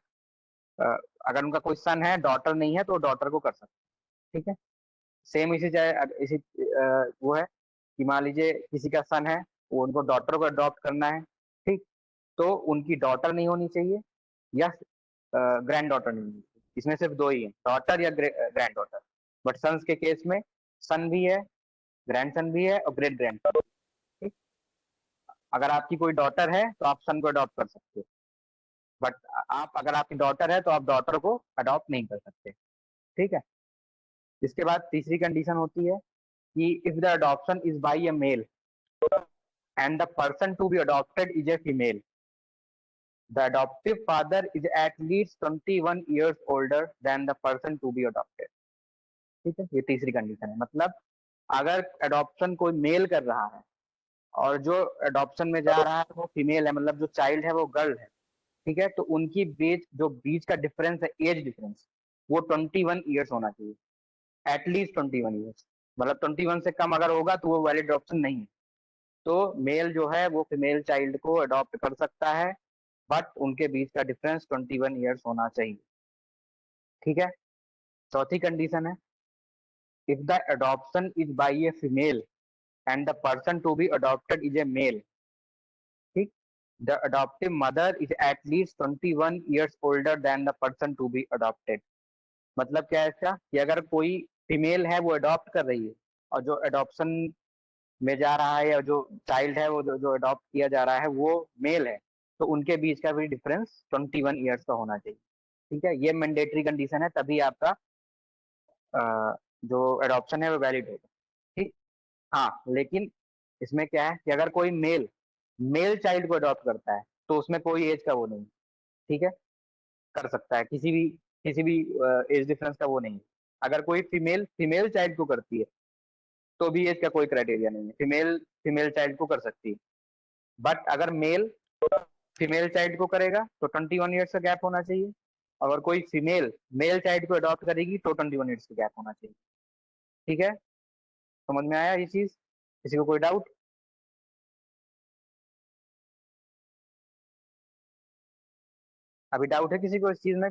अ, अगर उनका कोई सन है, डॉटर नहीं है, तो डॉटर को कर सकते हैं, ठीक है। सेम इसी चाहे इसी वो है कि मान लीजिए किसी का सन है, वो उनको डॉटर को अडॉप्ट करना है, ठीक। तो उनकी डॉटर नहीं होनी चाहिए, या ग्रैंड डॉटर नहीं होनी चाहिए। इसमें सिर्फ दो ही है, डॉटर या ग्रैंड डॉटर। बट सन्स के केस में सन भी है, ग्रैंड सन भी है, और ग्रेट ग्रैंड सन, ठीक। अगर आपकी कोई डॉटर है तो आप सन को अडॉप्ट कर सकते हो, बट आप अगर आपकी डॉटर है तो आप डॉटर को अडॉप्ट नहीं कर सकते, ठीक है। इसके बाद तीसरी कंडीशन होती है कि if the adoption is by a male and the person to be adopted is a female, the adoptive father is at least 21 years older than the person to be adopted, ठीक है। ये तीसरी कंडीशन है, मतलब अगर अडॉप्शन कोई मेल कर रहा है और जो अडॉप्शन में जा रहा है वो फीमेल है, मतलब जो चाइल्ड है वो गर्ल है, ठीक है, तो उनकी बीच का डिफरेंस है, एज डिफरेंस, वो 21 ईयर्स होना चाहिए, एटलीस्ट 21 ईयर्स। मतलब 21 से कम अगर होगा तो वो वैलिड अडॉप्शन नहीं है। तो मेल जो है वो फीमेल चाइल्ड को अडॉप्ट कर सकता है, बट उनके बीच का डिफरेंस 21 ईयर्स होना चाहिए, ठीक है। चौथी कंडीशन है, if the adoption is by a female and the person to be adopted is a male, ठीक, the adoptive mother is at least 21 years older than the person to be adopted. मतलब क्या है इसका, कि अगर कोई फीमेल है वो अडॉप्ट कर रही है, और जो अडॉप्शन में जा रहा है, या जो चाइल्ड है वो जो अडॉप्ट किया जा रहा है वो मेल है, तो उनके बीच का भी डिफरेंस 21 ईयर्स का होना चाहिए, ठीक है। ये मैंडेटरी कंडीशन है, तभी आपका जो एडॉप्शन है वो वैलिड होगा, ठीक। हाँ, लेकिन इसमें क्या है कि अगर कोई मेल चाइल्ड को अडॉप्ट करता है, तो उसमें कोई एज का वो नहीं, ठीक है, कर सकता है, किसी भी एज डिफरेंस का वो नहीं। अगर कोई फीमेल चाइल्ड को करती है, तो भी एज का कोई क्राइटेरिया नहीं है, फीमेल चाइल्ड को कर सकती है। बट अगर मेल फीमेल चाइल्ड को करेगा तो 21 ईयर्स का गैप होना चाहिए। अगर कोई फीमेल मेल चाइल्ड को अडॉप्ट करेगी तो 21 ईयर्स का गैप होना चाहिए, ठीक है। समझ में आया ये चीज? किसी को कोई डाउट? अभी डाउट है किसी को इस चीज में?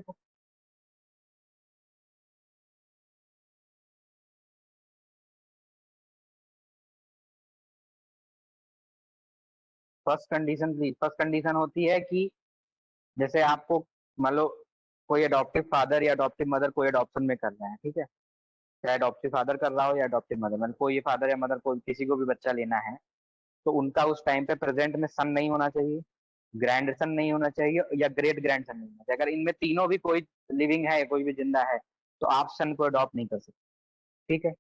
फर्स्ट कंडीशन होती है कि जैसे आपको मान लो कोई अडॉप्टिव फादर या अडॉप्टिव मदर कोई अडॉप्शन में कर रहे हैं, ठीक है, चाहे अडॉप्टिव फादर कर रहा हो या अडॉप्टिव मदर, मतलब कोई फादर या मदर को किसी को भी बच्चा लेना है, तो उनका उस टाइम पे प्रेजेंट में सन नहीं होना चाहिए, ग्रैंड सन नहीं होना चाहिए, या ग्रेट ग्रैंड सन नहीं होना चाहिए। अगर इनमें तीनों भी कोई लिविंग है, कोई भी जिंदा है, तो आप सन को अडॉप्ट नहीं कर सकते, ठीक है।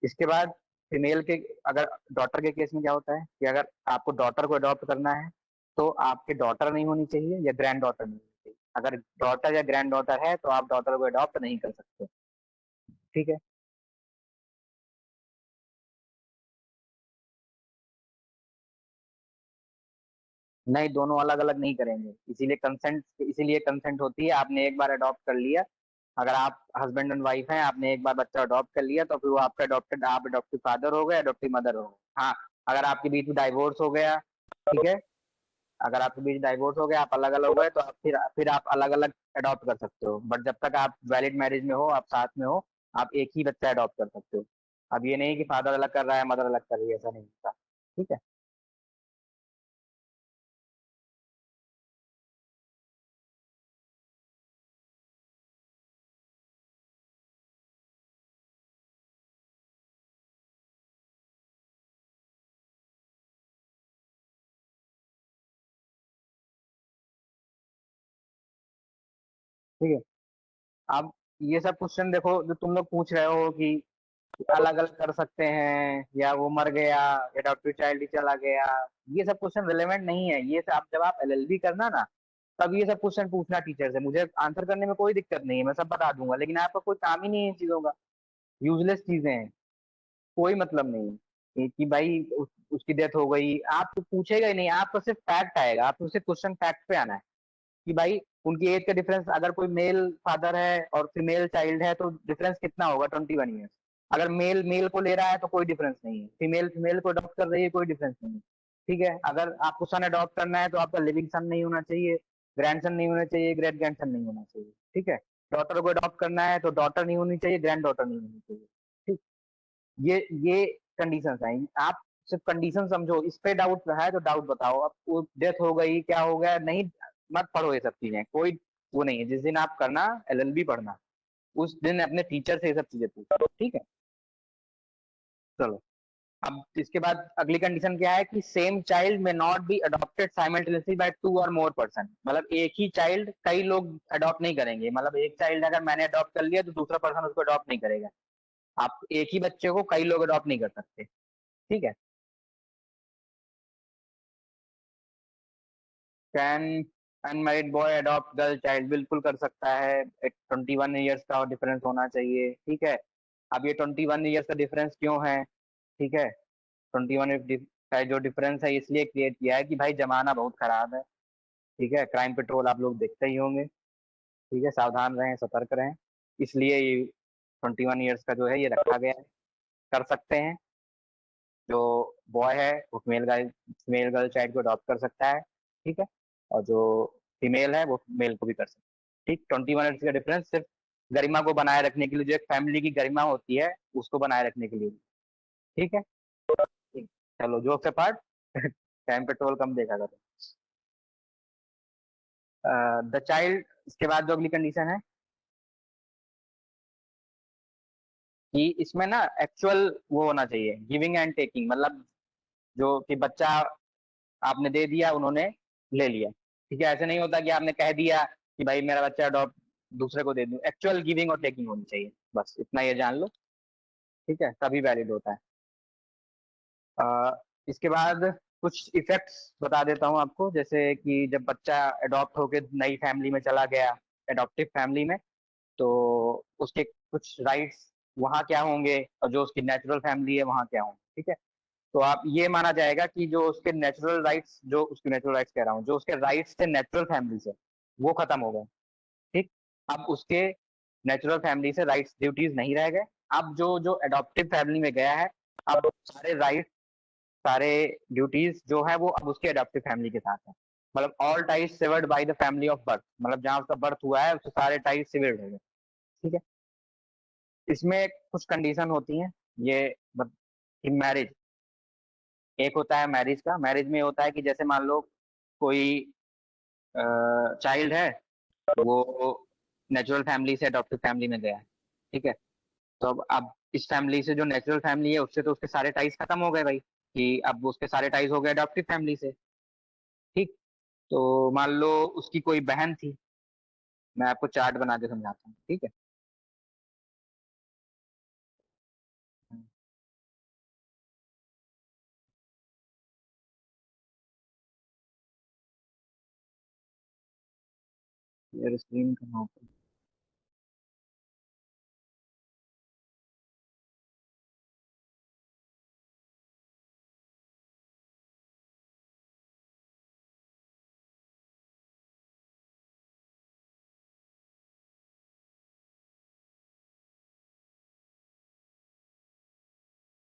इसके बाद फीमेल के, अगर डॉटर के केस में क्या होता है कि अगर आपको डॉटर को अडॉप्ट करना है तो आपके डॉटर नहीं होनी चाहिए या ग्रैंड डॉटर नहीं होनी चाहिए। अगर डॉटर या ग्रैंड डॉटर है तो आप डॉटर को अडॉप्ट नहीं कर सकते। ठीक है। नहीं, दोनों अलग अलग नहीं करेंगे, इसीलिए कंसेंट होती है। आपने एक बार अडॉप्ट कर लिया, अगर आप हस्बैंड एंड वाइफ हैं, आपने एक बार बच्चा अडॉप्ट कर लिया तो फिर वो आपका अडॉप्टेड, आप अडॉप्टिव फादर हो गए, अडॉप्टिव मदर हो गए। हाँ, अगर आपके बीच में डाइवोर्स हो गया, ठीक है, अगर आपके बीच डाइवोर्स हो गया, आप अलग अलग हो गए, तो आप फिर आप अलग अलग अडॉप्ट कर सकते हो। बट जब तक आप वैलिड मैरिज में हो, आप साथ में हो, आप एक ही बच्चा अडॉप्ट कर सकते हो। अब ये नहीं कि फादर अलग कर रहा है, मदर अलग कर रही है, ऐसा नहीं होता। ठीक है। ठीक है। अब ये सब क्वेश्चन देखो जो तुम लोग पूछ रहे हो कि अलग अलग कर सकते हैं या वो मर गया, अडॉप्टिव चाइल्ड ही चला गया, ये सब क्वेश्चन रिलेवेंट नहीं है। ये सब जब आप एलएलबी करना ना, तब ये सब क्वेश्चन पूछना टीचर से। मुझे आंसर करने में कोई दिक्कत नहीं है, मैं सब बता दूंगा, लेकिन आपका कोई काम ही नहीं है इन चीजों का। यूजलेस चीजें हैं, कोई मतलब नहीं है कि भाई उसकी डेथ हो गई। आप तो पूछेगा ही नहीं, आपको सिर्फ फैक्ट आएगा, आपको सिर्फ क्वेश्चन फैक्ट पे आना है कि भाई उनकी एज का डिफरेंस, अगर कोई मेल फादर है और फीमेल चाइल्ड है तो डिफरेंस कितना होगा, 21 ईयर्स। अगर मेल मेल को ले रहा है तो कोई डिफरेंस नहीं है, फीमेल फीमेल को अडॉप्ट कर रही है, कोई डिफरेंस नहीं है। ठीक है। अगर आपको सन अडॉप्ट करना है तो आपका लिविंग सन नहीं होना चाहिए, ग्रैंड सन नहीं होना चाहिए, ग्रेट ग्रैंड सन नहीं होना चाहिए। ठीक है। डॉटर को अडॉप्ट करना है तो डॉटर नहीं होनी चाहिए, ग्रैंड डॉटर नहीं होनी चाहिए। ठीक। ये कंडीशन है। आप सिर्फ कंडीशन समझो, इस पे डाउट है तो डाउट बताओ। अब वो डेथ हो गई, क्या हो गया, नहीं, मत पढ़ो ये सब चीजें, कोई वो नहीं है। जिस दिन आप करना एलएलबी पढ़ना, उस दिन अपने टीचर से ये सब चीजें पूछो। ठीक है। चलो, अब इसके बाद अगली कंडीशन क्या है कि सेम चाइल्ड में not be adopted simultaneously by two और मोर पर्सन। मतलब एक ही चाइल्ड कई लोग अडॉप्ट नहीं करेंगे। मतलब एक चाइल्ड अगर मैंने अडॉप्ट कर लिया तो दूसरा पर्सन उसको अडॉप्ट नहीं करेगा। आप एक ही बच्चे को कई लोग अडॉप्ट नहीं कर सकते। ठीक है। Can unmarried boy adopt girl child? बिल्कुल कर सकता है। 21 ईयर्स का डिफरेंस होना चाहिए। ठीक है। अब ये 21 ईयर्स का डिफरेंस क्यों है? ठीक है। 21 का जो डिफरेंस है इसलिए क्रिएट किया है कि भाई जमाना बहुत खराब है। ठीक है। क्राइम पेट्रोल आप लोग देखते ही होंगे। ठीक है। सावधान रहें, सतर्क रहें, इसलिए ये 21 ईयर्स का जो है ये रखा गया है। कर सकते हैं। जो बॉय है वो फीमेल गर्ल चाइल्ड को अडॉप्ट कर सकता है। ठीक है। और जो फीमेल है वो मेल को भी कर सकता है। ठीक। 21 ईयर्स का डिफरेंस सिर्फ गरिमा को बनाए रखने के लिए, जो एक फैमिली की गरिमा होती है उसको बनाए रखने के लिए। ठीक है। ठीक। चलो, जोक से पार्ट टाइम पेट्रोल कम देखा करो। द चाइल्ड, इसके बाद जो अगली कंडीशन है कि इसमें ना एक्चुअल वो होना चाहिए, गिविंग एंड टेकिंग। मतलब जो कि बच्चा आपने दे दिया, उन्होंने ले लिया। ठीक है। ऐसे नहीं होता कि आपने कह दिया कि भाई मेरा बच्चा अडॉप्ट दूसरे को दे दूं। एक्चुअल गिविंग और टेकिंग होनी चाहिए, बस इतना ये जान लो। ठीक है। तभी वैलिड होता है। इसके बाद कुछ इफेक्ट्स बता देता हूँ आपको। जैसे कि जब बच्चा अडॉप्ट होकर नई फैमिली में चला गया, अडॉप्टिव फैमिली में, तो उसके कुछ राइट्स वहाँ क्या होंगे और जो उसकी नेचुरल फैमिली है वहाँ क्या होंगे। ठीक है। तो आप ये माना जाएगा कि जो उसके नेचुरल राइट्स, जो उसके नेचुरल राइट्स कह रहा हूँ, जो उसके राइट्स थे नेचुरल फैमिली से, वो खत्म हो गए। ठीक। अब उसके नेचुरल फैमिली से राइट्स ड्यूटीज नहीं रह गए। अब जो जो अडॉप्टिव फैमिली में गया है, अब सारे राइट्स, सारे ड्यूटीज जो है वो अब उसके अडॉप्टिव फैमिली के साथ है। मतलब all ties savoured by the family of birth, मतलब जहाँ उसका बर्थ हुआ है उससे सारे टाइज सेवर्ड हो गए। ठीक है। इसमें कुछ कंडीशन होती हैं। ये कि मैरिज, एक होता है मैरिज का। मैरिज में होता है कि जैसे मान लो कोई चाइल्ड है, वो नेचुरल फैमिली से अडॉप्टिव फैमिली में गया है। ठीक है। तो अब इस फैमिली से जो नेचुरल फैमिली है उससे तो उसके सारे टाइज खत्म हो गए भाई, कि अब उसके सारे टाइज हो गए अडॉप्टिव फैमिली से। ठीक। तो मान लो उसकी कोई बहन थी, मैं आपको चार्ट बना के समझाता हूँ। ठीक है। शेयर स्क्रीन कहाँ पे?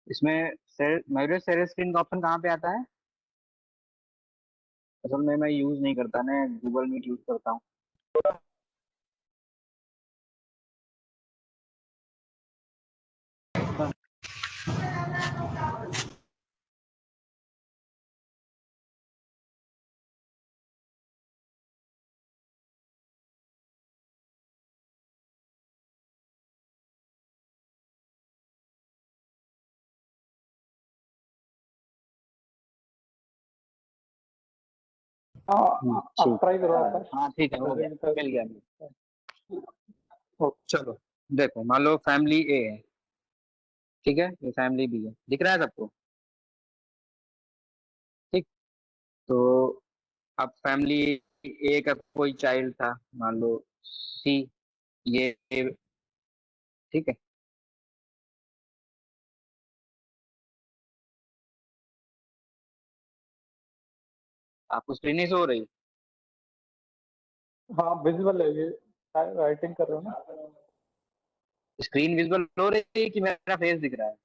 इसमें मेरे शेयर स्क्रीन का ऑप्शन कहाँ पे आता है? असल में मैं यूज नहीं करता, मैं गूगल मीट यूज करता हूँ। हाँ, आप ठीक। ट्राई करो आप। हाँ ठीक है, हो गया, प्रेजेंट मिल गया। हो। चलो देखो, मान लो फैमिली ए है, ठीक है, ये फैमिली बी है, दिख रहा है सबको? ठीक। तो अब फैमिली ए का कोई चाइल्ड था, मान लो सी, ये ठीक है। आपको स्क्रीन नहीं शो हो रही? हाँ विजिबल है ये, राइटिंग कर रहे हो ना? स्क्रीन विजिबल हो रही है कि मेरा फेस दिख रहा है?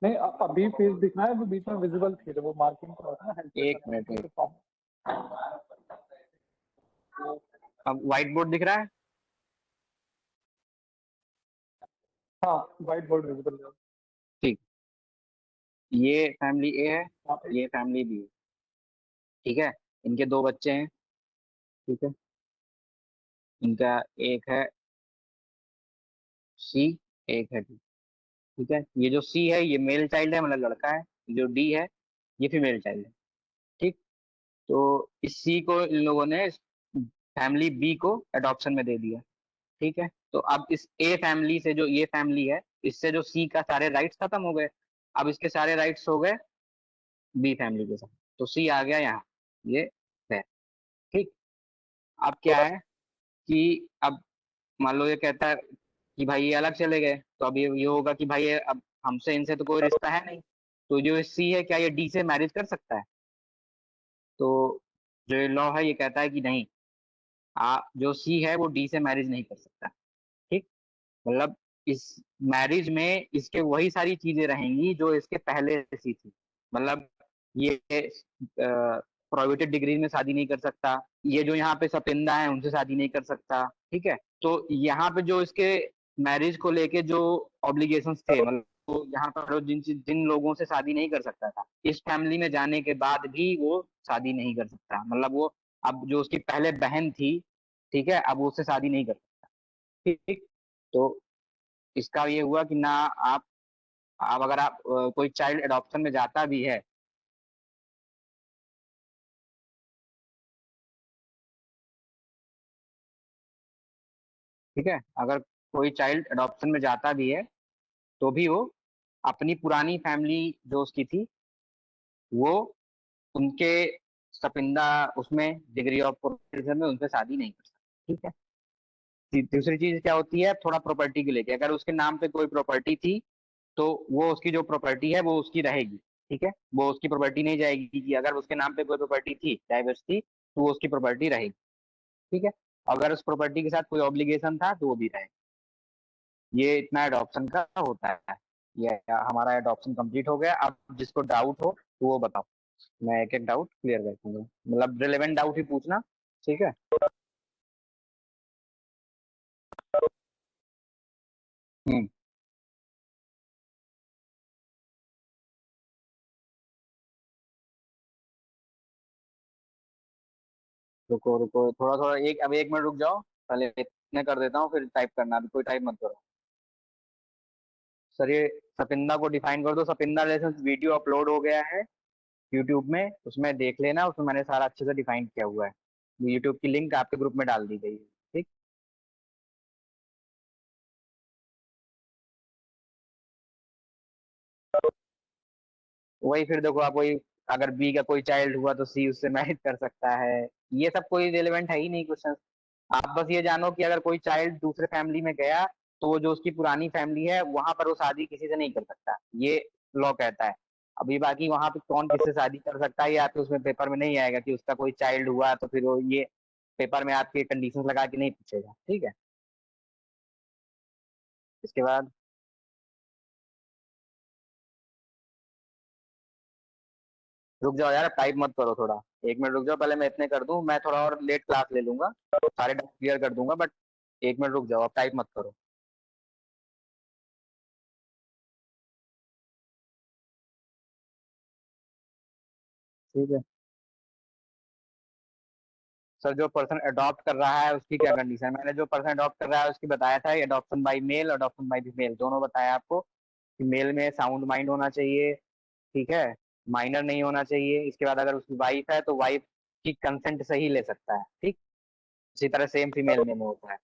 नहीं, अभी फेस दिखना है, वो बीच में विजिबल थी, तो वो मार्किंग कर रहा था ना, एक मिनट एक। अब व्हाइट बोर्ड दिख रहा है? हाँ व्हाइट बोर्ड विजिबल है। ठीक। ये फैमिली ए है, हाँ, ये फैमिली बी है, ठीक है। इनके दो बच्चे हैं, ठीक है। इनका एक है सी, एक है डी, ठीक है। ये जो सी है ये मेल चाइल्ड है, मतलब लड़का है। जो डी है ये फीमेल चाइल्ड है, ठीक। तो इस सी को इन लोगों ने फैमिली बी को अडॉप्शन में दे दिया, ठीक है। तो अब इस ए फैमिली से, जो ये फैमिली है, इससे जो सी का सारे राइट्स खत्म हो गए। अब इसके सारे राइट्स हो गए बी फैमिली के साथ। तो सी आ गया यहाँ, ये है, ठीक। अब क्या है कि अब मान लो ये कहता है कि भाई ये अलग चले गए, तो अब ये होगा कि भाई ये अब हमसे इनसे तो कोई रिश्ता है नहीं। तो जो सी है, क्या ये डी से मैरिज कर सकता है? तो जो ये लॉ है ये कहता है कि नहीं, जो सी है वो डी से मैरिज नहीं कर सकता, ठीक। मतलब इस मैरिज में इसके वही सारी चीजें रहेंगी जो इसके पहले सी थी। मतलब ये प्रोहिबिटेड डिग्री में शादी नहीं कर सकता, ये जो यहाँ पे सपिंदा है उनसे शादी नहीं कर सकता, ठीक है। तो यहाँ पे जो इसके मैरिज को लेके जो ऑब्लिगेशंस थे, मतलब वो यहाँ पर जिन जिन लोगों से शादी नहीं कर सकता था, इस फैमिली में जाने के बाद भी वो शादी नहीं कर सकता। मतलब वो अब जो उसकी पहले बहन थी, ठीक है, अब वो उससे शादी नहीं कर सकता, ठीक। तो इसका ये हुआ कि ना, आप अगर आप कोई चाइल्ड अडॉप्शन में जाता भी है, ठीक है, अगर कोई चाइल्ड अडॉप्शन में जाता भी है तो भी वो अपनी पुरानी फैमिली जो उसकी थी, वो उनके सपिंदा उसमें डिग्री ऑफ प्रोफेशन में उनसे शादी नहीं कर सकता, ठीक है। दूसरी चीज क्या होती है, थोड़ा प्रॉपर्टी को लेके, अगर उसके नाम पे कोई प्रॉपर्टी थी तो वो उसकी जो प्रॉपर्टी है वो उसकी रहेगी, ठीक है। वो उसकी प्रॉपर्टी नहीं जाएगी, कि अगर उसके नाम पे कोई प्रॉपर्टी थी, डाइवर्स थी, तो वो उसकी प्रॉपर्टी रहेगी, ठीक है। अगर उस प्रॉपर्टी के साथ कोई ऑब्लिगेशन था तो वो भी रहेगा। ये इतना एडॉप्शन का होता है। ये हमारा एडॉप्शन कंप्लीट हो गया। अब जिसको डाउट हो तो वो बताओ, मैं एक एक डाउट क्लियर कर दूंगा, मतलब रिलेवेंट डाउट ही पूछना, ठीक है। हम्म। रुको रुको, थोड़ा थोड़ा, अब 1 मिनट रुक जाओ, पहले इतने कर देता हूँ, फिर टाइप करना, अभी कोई टाइप मत करो। सर ये सपिंदा को डिफाइन कर दो। सपिंदा लेसन वीडियो अपलोड हो गया है यूट्यूब में, उसमें देख लेना, उसमें मैंने सारा अच्छे से डिफाइन किया हुआ है। यूट्यूब की लिंक आपके ग्रुप में डाल दी गई है, ठीक। वही फिर देखो, आप वही अगर बी का कोई चाइल्ड हुआ तो सी उससे मैरिज कर सकता है। ये सब कोई रिलेवेंट है ही नहीं क्वेश्चन। आप बस ये जानो कि अगर कोई चाइल्ड दूसरे फैमिली में गया तो वो जो उसकी पुरानी फैमिली है वहां पर वो शादी किसी से नहीं कर सकता, ये लॉ कहता है। अभी बाकी वहां पे कौन किससे शादी कर सकता है या तो उसमें पेपर में नहीं आएगा कि उसका कोई चाइल्ड हुआ, तो फिर वो ये पेपर में आपके कंडीशंस लगा के नहीं पूछेगा, ठीक है। इसके बाद रुक जाओ यार, टाइप मत करो थोड़ा। 1 मिनट रुक जाओ, पहले मैं इतने कर दूं, मैं थोड़ा और लेट क्लास ले लूंगा, सारे डाउट क्लियर कर दूंगा, बट 1 मिनट रुक जाओ, अब टाइप मत करो। ठीक है सर, जो पर्सन अडॉप्ट कर रहा है उसकी क्या कंडीशन है? मैंने जो पर्सन अडॉप्ट कर रहा है उसकी बताया था, adoption by male, adoption by female, दोनों बताया आपको कि मेल में साउंड माइंड होना चाहिए, ठीक है, माइनर नहीं होना चाहिए। इसके बाद अगर उसकी वाइफ है तो वाइफ की कंसेंट से ही ले सकता है, ठीक। इसी तरह सेम फीमेल में होता है।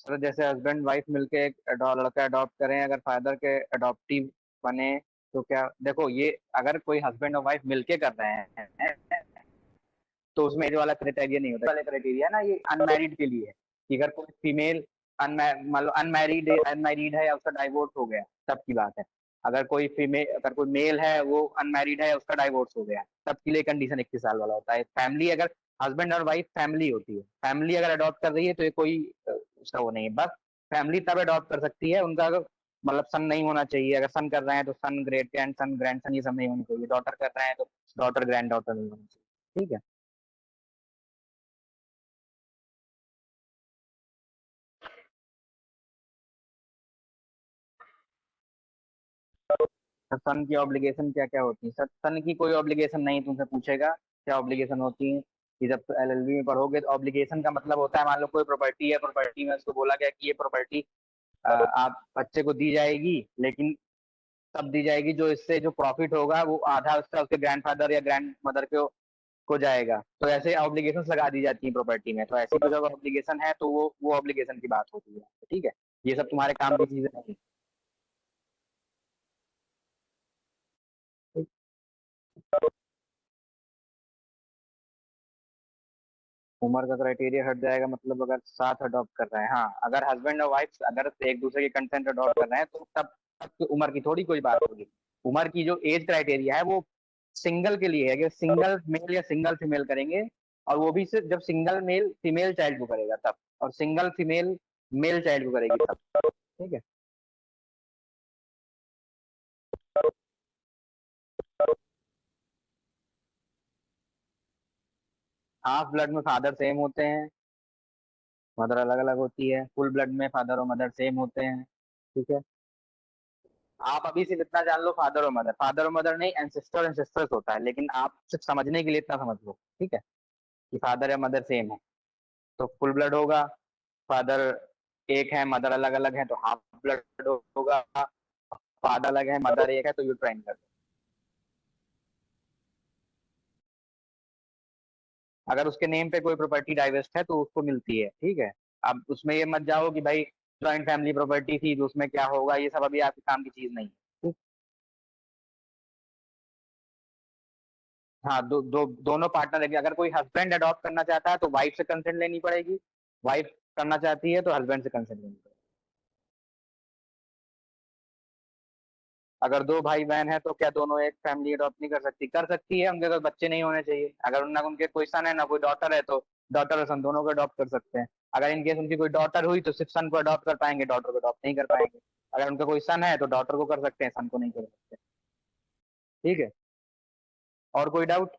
सर जैसे हस्बैंड वाइफ मिलके एक लड़का अडॉप्ट करें, अगर फादर के अडॉप्टिव बने तो क्या, देखो ये अगर कोई हस्बैंड और वाइफ मिलके कर रहे हैं तो उसमें एज वाला क्राइटेरिया नहीं होता। वाले क्राइटेरिया ना ये अनमैरिड के लिए है कि अगर कोई फीमेल मतलब अनमैरिड है या उसका डाइवोर्स हो गया, तब की बात है। अगर कोई फीमेल, अगर कोई मेल है वो अनमैरिड है, उसका डाइवोर्स हो गया, तब के लिए कंडीशन 21 साल वाला होता है। फैमिली अगर हस्बैंड और वाइफ फैमिली होती है, फैमिली अगर अडॉप्ट कर रही है तो ये कोई उसका वो नहीं है। बस फैमिली तब अडॉप्ट कर सकती है उनका अगर मतलब सन नहीं होना चाहिए, अगर सन कर रहे हैं तो son, great grand son, grand son, ये सब नहीं होना चाहिए। डॉटर कर रहे हैं तो डॉटर, ग्रैंड डॉटर नहीं होना चाहिए, ठीक है। तो सन की ऑब्लिगेशन क्या क्या होती है? सर सन की कोई ऑब्लिगेशन नहीं, तुमसे पूछेगा क्या ऑब्लिगेशन होती है कि जब एलएलबी में पढ़ोगे तो ऑब्लिगेशन का मतलब होता है, मान लो कोई प्रॉपर्टी है, प्रॉपर्टी में उसको बोला गया कि ये प्रॉपर्टी आप बच्चे को दी जाएगी, लेकिन तब दी जाएगी जो इससे जो प्रॉफिट होगा वो आधा उसका उसके ग्रैंडफादर या ग्रैंड मदर को जाएगा। तो ऐसे ऑब्लिगेशन लगा दी जाती है प्रॉपर्टी में, तो ऐसी तो जब ऑब्लिगेशन है तो वो ऑब्लिगेशन की बात होती है, ठीक है। ये सब तुम्हारे काम की चीजें नहीं। उम्र का क्राइटेरिया हट जाएगा मतलब अगर साथ अडॉप्ट कर रहे हैं, हाँ, अगर हस्बैंड और वाइफ अगर एक दूसरे की कंसेंट अडॉप्ट कर रहे हैं तो तब तो उम्र की थोड़ी कोई बात होगी। उम्र की जो एज क्राइटेरिया है वो सिंगल के लिए है कि सिंगल मेल या सिंगल फीमेल करेंगे, और वो भी सिर्फ जब सिंगल मेल फीमेल चाइल्ड को करेगा तब, और सिंगल फीमेल मेल चाइल्ड को करेगी तब, ठीक है। हाफ ब्लड में फादर सेम होते हैं, मदर अलग अलग होती है। फुल ब्लड में फादर और मदर सेम होते हैं, ठीक है। आप अभी सिर्फ इतना जान लो, फादर और मदर नहीं, एंसेस्टर एंसेस्टर्स होता है, लेकिन आप सिर्फ समझने के लिए इतना समझ लो, ठीक है, कि फादर या मदर सेम है तो फुल ब्लड होगा। फादर एक है, मदर अलग अलग है तो हाफ ब्लड होगा। फादर अलग है, मदर एक है तो यूट्राइन ब्लड। अगर उसके नेम पे कोई प्रॉपर्टी डाइवेस्ट है तो उसको मिलती है, ठीक है। अब उसमें ये मत जाओ कि भाई ज्वाइंट फैमिली प्रॉपर्टी थी तो उसमें क्या होगा, ये सब अभी आपके काम की चीज नहीं है, ठीक? हाँ, दोनों पार्टनर, अगर कोई हस्बैंड अडॉप्ट करना चाहता है तो वाइफ से कंसेंट लेनी पड़ेगी, वाइफ करना चाहती है तो हस्बैंड से कंसेंट लेनी पड़ेगी। अगर दो भाई बहन है तो क्या दोनों एक फैमिली अडॉप्ट नहीं कर सकती? कर सकती है, उनके तो बच्चे नहीं होने चाहिए। अगर उनका उनके कोई सन है ना कोई डॉटर है तो डॉटर और सन दोनों को अडॉप्ट कर सकते हैं। अगर इनकेस उनकी कोई डॉटर हुई तो सिर्फ सन को अडॉप्ट कर पाएंगे, डॉटर को अडॉप्ट नहीं कर पाएंगे। अगर उनका कोई सन है तो डॉटर को कर सकते हैं, सन को नहीं कर सकते, ठीक है। और कोई डाउट?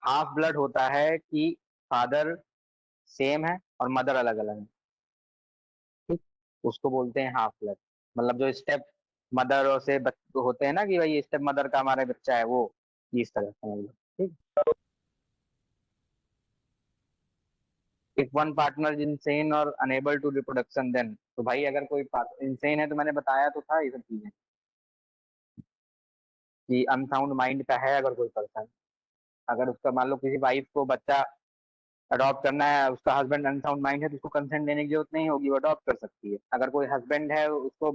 हाफ ब्लड होता है कि फादर सेम है और मदर अलग अलग है, ठीक, उसको बोलते हैं हाफ ब्लड। मतलब जो स्टेप मदर और से होते हैं ना कि भाई स्टेप मदर का हमारा बच्चा है, वो इस तरह समझ लो, ठीक। If one partner is insane और अनेबल टू रिप्रोडक्शन देन, तो भाई अगर कोई इंसेन है तो मैंने बताया तो था ये सब चीजें। कि अनसाउंड माइंड का है अगर कोई पर्सन, अगर उसका मान लो किसी वाइफ को बच्चा अडॉप्ट करना है, उसका हस्बैंड अनसाउंड माइंड है तो उसको कंसेंट लेने की जरूरत नहीं होगी, वो अडॉप्ट कर सकती है। अगर कोई हस्बैंड है उसको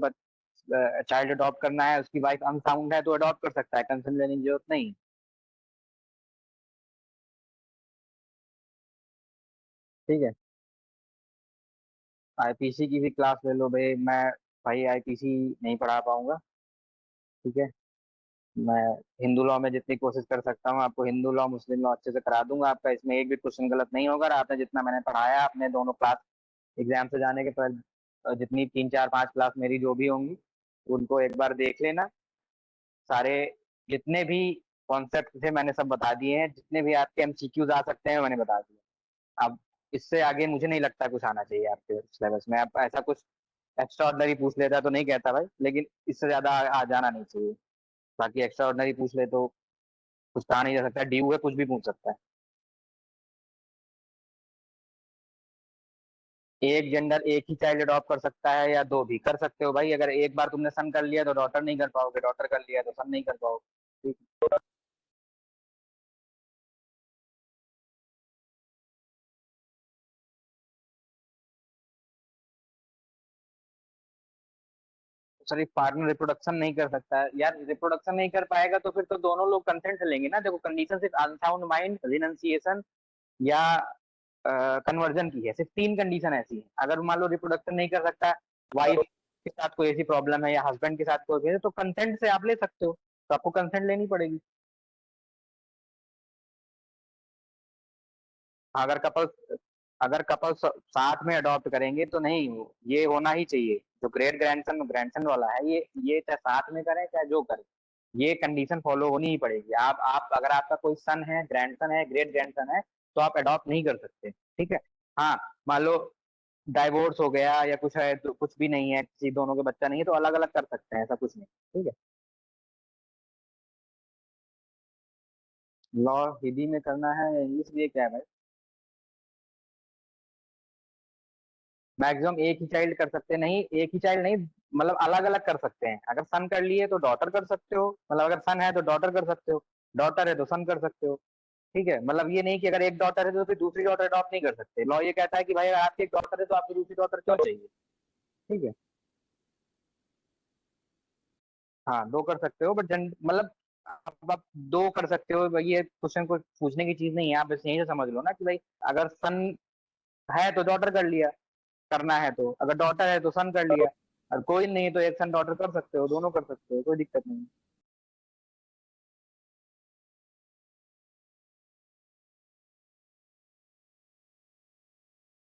चाइल्ड अडॉप्ट करना है, उसकी वाइफ अनसाउंड है तो अडॉप्ट कर सकता है, कंसेंट लेने की जरूरत नहीं। ठीक है। आईपीसी की भी क्लास ले लो भाई, मैं भाई आईपीसी नहीं पढ़ा पाऊंगा। ठीक है। मैं हिंदू लॉ में जितनी कोशिश कर सकता हूँ आपको हिंदू लॉ मुस्लिम लॉ अच्छे से करा दूंगा, आपका इसमें एक भी क्वेश्चन गलत नहीं होगा। और आपने जितना मैंने पढ़ाया आपने दोनों क्लास एग्जाम से जाने के पहले जितनी 3 4 5 क्लास मेरी जो भी होंगी उनको एक बार देख लेना। सारे जितने भी कॉन्सेप्ट थे मैंने सब बता दिए हैं, जितने भी आपके एमसीक्यूज आ सकते हैं मैंने बता दिए। अब इससे आगे मुझे नहीं लगता कुछ आना चाहिए आपके सिलेबस में। आप ऐसा कुछ एक्स्ट्रा ऑर्डनरी पूछ लेता तो नहीं कहता भाई, लेकिन इससे ज्यादा आ जाना नहीं चाहिए। बाकी एक्स्ट्रा ऑर्डनरी पूछ ले तो कुछ कहा नहीं जा सकता, ड्यू है कुछ भी पूछ सकता है। एक जेंडर एक ही चाइल्ड अडॉप्ट कर सकता है या दो भी कर सकते हो भाई। अगर एक बार तुमने सन कर लिया तो डॉटर नहीं कर पाओगे, डॉटर कर लिया तो सन नहीं कर पाओगे। ठीक। सिर्फ पार्टनर रिप्रोडक्शन नहीं कर सकता है यार, रिप्रोडक्शन नहीं कर पाएगा तो फिर तो दोनों लोग कंसेंट लेंगे ना। देखो कंडीशन सिर्फ अनसाउंड माइंड, रिनंसिएशन या कन्वर्जन की है। सिर्फ 3 कंडीशन ऐसी है। अगर मान लो रिप्रोडक्शन नहीं कर सकता, वाइफ के साथ कोई ऐसी प्रॉब्लम है या हस्बैंड के साथ कोई है तो कंसेंट से आप ले सकते हो, तो आपको कंसेंट लेनी पड़ेगी। अगर कपल अगर कपल साथ में अडॉप्ट करेंगे तो नहीं, ये होना ही चाहिए। जो ग्रेट ग्रैंडसन ग्रैंडसन वाला है ये चाहे साथ में करें चाहे जो करें, ये कंडीशन फॉलो होनी ही पड़ेगी। आप अगर आपका कोई सन है, ग्रैंडसन है, ग्रेट ग्रैंडसन है तो आप अडॉप्ट नहीं कर सकते। ठीक है। हाँ, मान लो डाइवोर्स हो गया या कुछ है तो कुछ भी नहीं है, किसी दोनों के बच्चा नहीं है तो अलग अलग कर सकते हैं, ऐसा कुछ नहीं। ठीक है। लॉ हिंदी में करना है इंग्लिश में क्या है भाई? मैक्सिमम एक ही चाइल्ड कर सकते हैं, नहीं एक ही चाइल्ड नहीं, मतलब अलग अलग कर सकते हैं। अगर सन कर लिए तो डॉटर कर सकते हो, मतलब अगर सन है तो डॉटर कर सकते हो, डॉटर है तो सन कर सकते हो। ठीक है। मतलब ये नहीं कि अगर एक डॉटर है तो फिर दूसरी डॉटर अडॉप्ट नहीं कर सकते। लॉ ये कहता है कि भाई अगर आपकी एक डॉटर है तो आपको दूसरी डॉटर क्यों चाहिए। ठीक है। हाँ दो कर सकते हो बट मतलब आप दो कर सकते हो भाई, ये क्वेश्चन को पूछने की चीज नहीं है। आप बस यही से समझ लो ना कि भाई अगर सन है तो डॉटर कर लिया, करना है तो, अगर डॉटर है तो सन कर लिया, और कोई नहीं तो एक सन डॉटर कर सकते हो, दोनों कर सकते हो, कोई दिक्कत नहीं।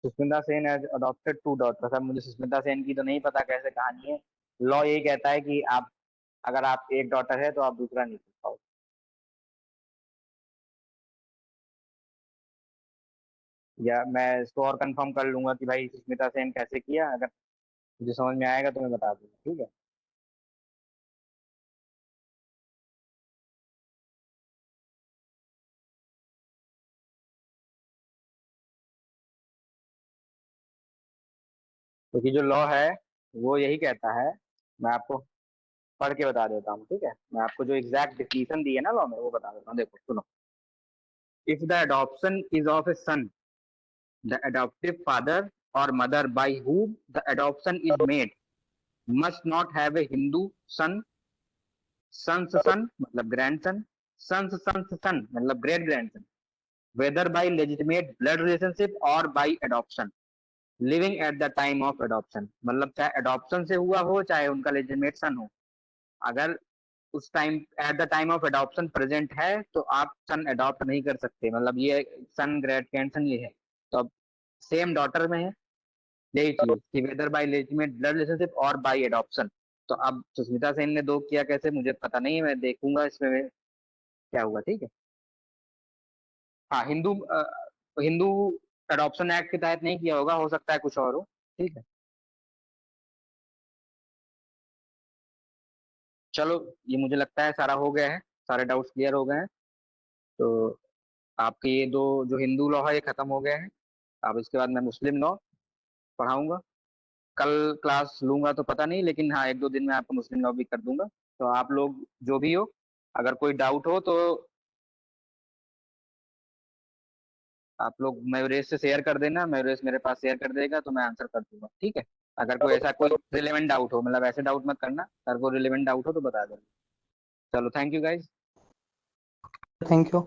Sushmita Sen has adopted two daughter, अब मुझे सुष्मिता सेन की तो नहीं पता कैसे कहानी है। लॉ यही कहता है कि आप अगर आप एक डॉटर है तो आप दूसरा नहीं कर पाओ। या मैं इसको और कंफर्म कर लूंगा कि भाई सुष्मिता सेन कैसे किया, अगर मुझे समझ में आएगा तो मैं बता दूंगा। ठीक है। क्योंकि जो लॉ है वो यही कहता है, मैं आपको पढ़ के बता देता हूँ। ठीक है। मैं आपको जो एग्जैक्ट डिफिनीशन दी है ना लॉ में वो बता देता हूँ, देखो सुनो। If the adoption is of a son, द adoptive father or mother by whom the adoption is made must not have a Hindu son, son's son मतलब grandson, son's son's son मतलब great grandson, whether by legitimate blood relationship or by adoption, living at the time of adoption. मतलब चाहे अडॉप्शन से हुआ हो चाहे उनका लेजिटिमेट सन हो, अगर उस time at the time of adoption present है तो आप सन अडॉप्ट नहीं कर सकते। मतलब ये सन ग्रेट ग्रैंडसन ये है। तो अब सेम डॉटर में है यही चीज कि whether by legitimate blood relationship और बाय अडॉप्शन। तो अब सुष्मिता सेन ने दो किया कैसे मुझे पता नहीं है, मैं देखूंगा इसमें क्या हुआ। ठीक है। हाँ हिंदू अडॉप्शन एक्ट के तहत नहीं किया होगा, हो सकता है कुछ और हो। ठीक है। चलो, ये मुझे लगता है सारा हो गया है, सारे डाउट्स क्लियर हो गए हैं। तो आपके ये दो जो हिंदू लॉ है ये खत्म हो गए हैं। अब इसके बाद मैं मुस्लिम लॉ पढ़ाऊंगा। कल क्लास लूंगा तो पता नहीं, लेकिन हाँ 1 2 दिन में आपको मुस्लिम लॉ भी कर दूंगा। तो आप लोग जो भी हो अगर कोई डाउट हो तो आप लोग मयूरेश से शेयर कर देना, मयूरेश मेरे पास शेयर कर देगा तो मैं आंसर कर दूंगा, ठीक है। अगर कोई ऐसा कोई रिलेवेंट डाउट हो, मतलब ऐसे डाउट मत करना, अगर कोई रिलेवेंट डाउट हो तो बता देना। चलो thank you guys. Thank you.